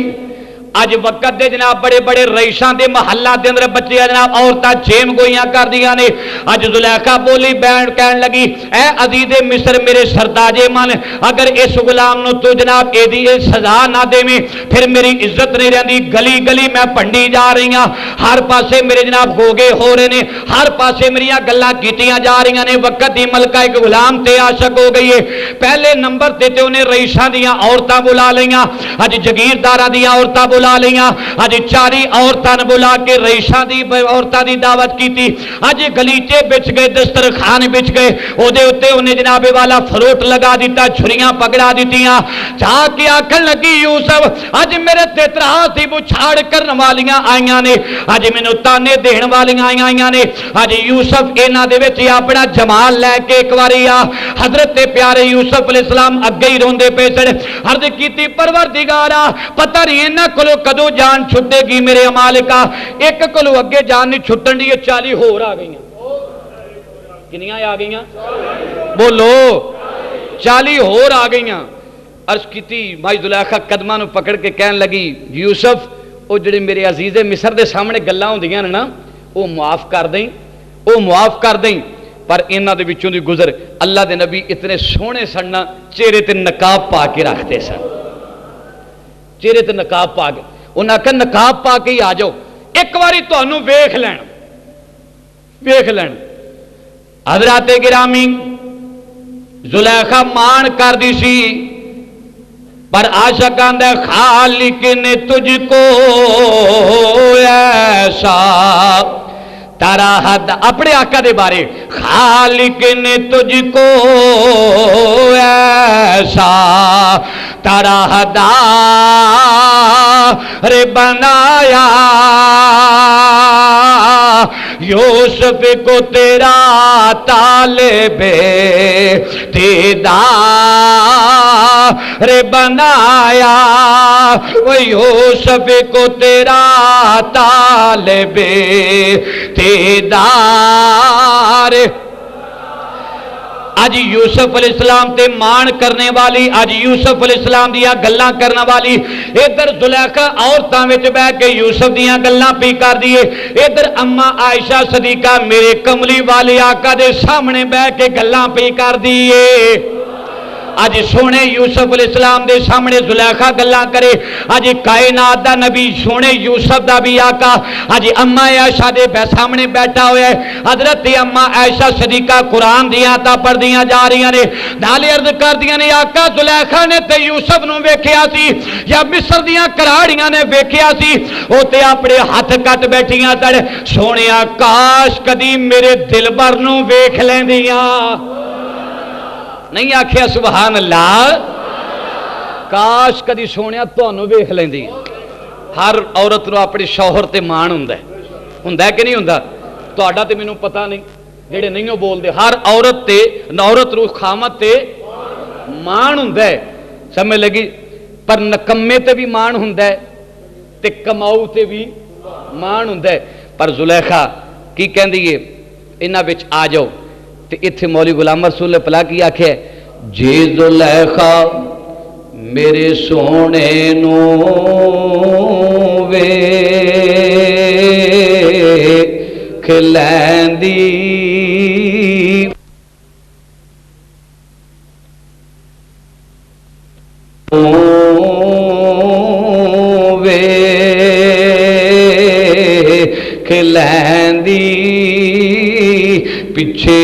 اج وقت دے جناب بڑے بڑے رئیساں دے محلہ دے اندر بچے جناب عورتاں چیم گوئیاں کر دیا نے۔ اج زلیخا بولی بین کہن لگی اے عزیز مصر میرے سرداج من، اگر اس غلام نو تو جناب اے دی سزا نہ دے میں پھر میری عزت نہیں رہندی، گلی گلی میں پنڈی جا رہی ہاں، ہر پاسے میرے جناب گوگے ہو رہے نے، ہر پاسے میریاں گلاں کیتیاں جا رہی نے۔ وقت دی ملکہ ایک غلام تے عاشق ہو گئی ہے، پہلے نمبر تے انہیں رئیساں دیاں عورتاں بلا لیاں، اج جگیرداراں دیاں عورتاں بلا لیاں، اج چاری عورتاں بلا کے رئیساں دی عورتاں دی دعوت کیتی۔ اج گلیچے بچ گئے، دسترخوان بچ گئے، او دے اوتے انہیں جناب والا فروٹ لگا دیتا، چھریاں پکڑا دیتیاں، جا کے آکھن لگی یوسف اج میرے تے تراس دی بچھاڑ کرن والیاں آئیاں نے، اج مینوں تانے دین والیاں آئیاں نے۔ اج یوسف انہاں دے وچ اپنا جمال لے کے ایک واری آ حضرت پیارے یوسف علیہ السلام اگے ہی روندے پے سن، عرض کیتی پروردگارا پتہ نہیں انہاں کولوں کدو جان چھٹے گی میرے مالکا، ایک کولوں اگے جان نہیں چھٹن دی، 40 ہور آ گئیاں۔ کنیاں آ گئیاں؟ بولو 40 ہور آ گئیاں۔ عرض کیتی بھائی زلیخا قدماں نو پکڑ کے کہن لگی یوسف او جڑے میرے عزیز مصر دے سامنے گلاں ہوندیاں نے نا او معاف کر دیں، او معاف کر دیں، پر انہاں دے وچوں دی گزر اللہ دے نبی اتنے سونے سن نا چہرے تے نقاب پا کے رکھتے سن، چہرے تے نقاب پا کے، انہاں کہ نقاب پا کے ہی آ جاؤ ایک واری تانوں ویکھ لین، ویکھ لین۔ حضرات گرامی زلیخا مان کر دی سی، پر عاشق آندہ خالق نے تجھ کو ایسا تارا حد، اپنے آقا دے بارے خالق نے تجھ کو ایسا تارا حدار بنایا، یوسف کو تیرا طالب دیدار بنایا، وہ یوسف کو تیرا طالب دیدار۔ آج یوسف علیہ السلام تے مان کرنے والی، آج یوسف علیہ السلام دیا گلاں کرنے والی، ادھر زلیخا عورتاں وچ بیٹھ کے یوسف دیا گلاں پی کر دیے، ادھر اما عائشہ صدیقہ میرے کملی والے آقا دے سامنے بیٹھ کے گلاں پی کر دیے۔ آج سونے یوسف علیہ السلام دے سامنے زلیخا گلاں کرے، آج کائنات دا نبی سونے یوسف دا بھی آقا آج اما عائشہ دے سامنے بیٹھا ہویا ہے۔ حضرت اما عائشہ صدیقہ قرآن دیا تا پڑھ دیا جا رہی نے، نالے عرض کر دیا نے آقا زلیخا نے تے یوسف نو ویکھیا سی یا مصر دیاں کراڑیاں نے ویکھیا سی، او تے اپنے ہاتھ کٹ بیٹھیاں تڑ، سونیا کاش کدی میرے دل بر نو ویکھ لیندیاں، نہیں آکھیا سبحان اللہ، کاش کدی سونیا تانوں ویکھ لیندی، ہر عورت نو اپنے شوہر تے مان ہوندا ہے کہ نہیں ہوندا؟ تہاڈا تے مینوں پتہ نہیں، جڑے نہیں بولدے، ہر عورت تے عورت نو خامت تے مان ہوندا ہے، سمجھ لگی؟ پر نکمے تے بھی مان ہوندا ہے تے کماؤ تے بھی مان ہوندا ہے۔ پر زلیخا کی کہندی ہے انہاں وچ آ جاؤ تے ایتھے مولوی غلام رسول پلا کی آکھے جے زلیخا میرے سونے نو ویکھ لیندی ویکھ لیندی پیچھے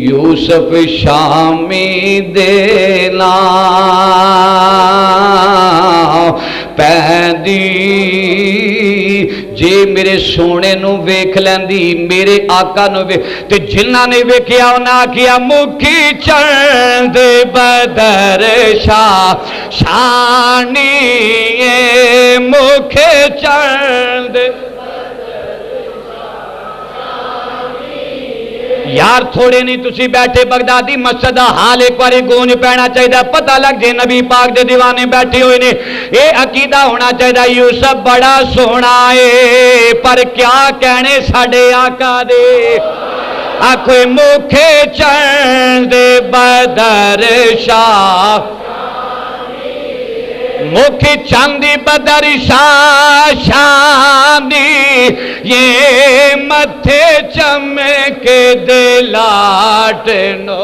یوسف شامی دے نام پیندی جے میرے سونے نو ویکھ لیندی میرے آقا نو تے جنہاں نے ویکھیا انہاں کیا مکھی چند بدر شاہ شانی مکھی چند یار تھوڑے نہیں تسی بیٹھے بغدادی مسجد حال ایک باری گونج پینا چاہیے، پتہ لگ جے نبی پاک دے دیوانے بیٹھے ہوئے نے، اے عقیدہ ہونا چاہیے یوسف بڑا سونا ہے، پر کیا کہنے ساڈے آقا دے آکھو مکھے چند بدر شاہ مکھی چاندی بدر شاہ شانی یہ متھے چمک دلاٹ نو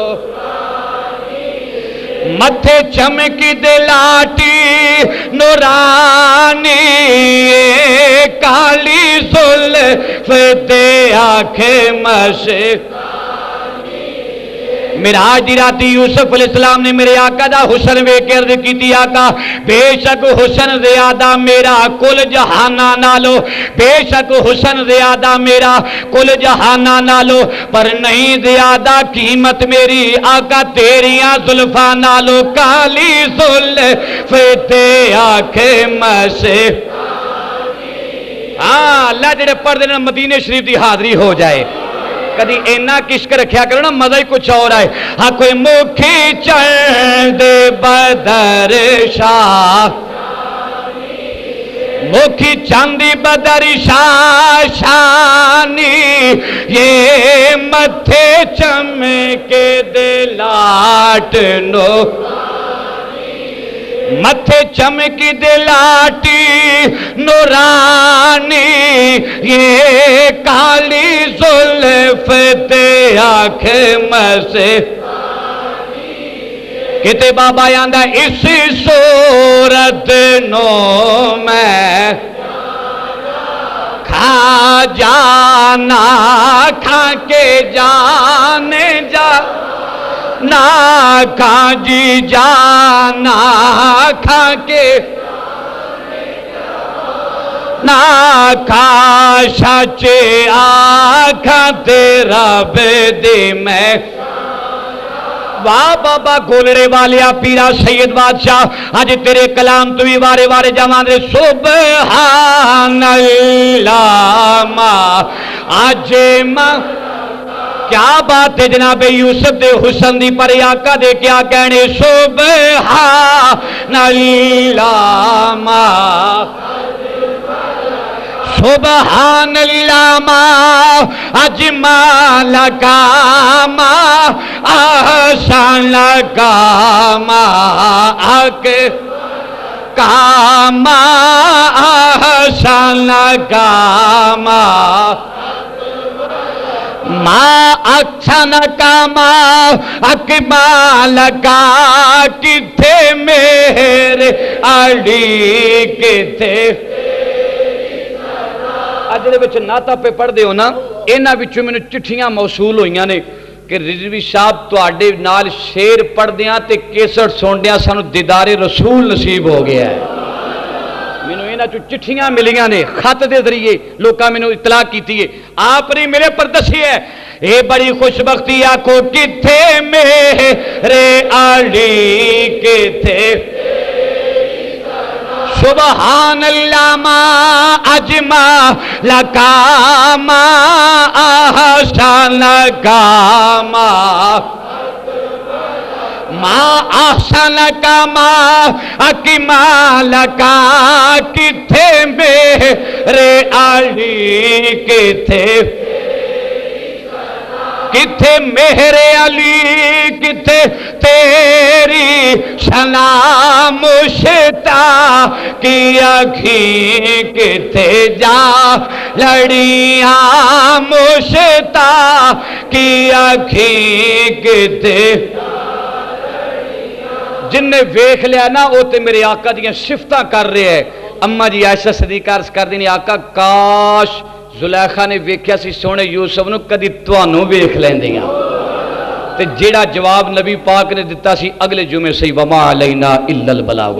متھے چمک دلاٹی نورانی کالی زلف دے آنکھیں مشک میراج دی راتی یوسف علیہ السلام نے میرے آقا دا حسن ویکھ کے عرض کیتی آقا بے شک حسن زیادہ میرا کل جہانا نالو بے شک حسن زیادہ میرا کل جہانا نالو پر نہیں زیادہ قیمت میری آقا تیریاں زلفاں نالو کالی زلف تے آنکھیں مشک ہاں اللہ جڑے پڑھ دینا مدینے شریف دی حاضری ہو جائے کدی اینا کشک رکھیا کرو نا مزہ ہی کچھ اور آئے ہاں کوئی مکھی چند بدر شاہ مکھی چاندی بدر شاہ شانی یہ متھے چمک دلاٹ نو متھے چمک دلاٹی نورانی یہ کالی زلف تے آنکھیں مشک کتے بابا یاندہ اس صورت نو میں کھا جانا کھا کے جانے جا نا کھا جی جانا کھا کے نا کھا شچے آکھا تیرا بیدی میں واہ بابا گولڑے والیا پیرا سید بادشاہ آج تیرے کلام تو بھی وارے وارے جوان دے سبحان اللہ ما آج ماں کیا بات ہے جناب یوسف دے حسن دی پر آقا دے کیا کہنے سبحان اللہ ما سبحان اللہ ما اجمال کا ما احسن کا ما اک کا ما احسن کا ما اکثن کا ما اکمال کا کتھے میرے اڑی کتھے اج دے وچ نعتاں پہ پڑھ دے ہو نا انہاں وچوں مینوں چٹھیاں موصول ہوئیاں نے کہ رضوی صاحب تواڈے نال شعر پڑھدیاں تے کیسٹ سندیاں سانو دیدار رسول نصیب ہو گیا ہے مینوں انہاں چوں چٹھیاں ملیاں نے خط دے ذریعے لوکاں مینوں اطلاع کیتی ہے آپ نے میرے پر دسی ہے اے بڑی خوش بختی آکھو کتھے میرے آڑی کتھے سبحان اللہ ما اجما لکا ما احسن کا ما احسن کا ما اکمال کا کتھے میرے علی کتھے میرے علی کتھے تیری شنا مشتا کی اکھی کتھے جا لڑیاں مشتا کی اکھی کتھے جن نے ویکھ لیا نا وہ تے میرے آقا دیاں صفتاں کر رہے ہیں. اما جی عائشہ صدیقہ عرض کر دینی آقا کاش زلیخا نے ویکھیا سی سونے یوسف نو کدی تانوں ویکھ لیندیاں. تے جیڑا جواب نبی پاک نے دتا سی اگلے جمعے سی وما علینا الا البلاغ.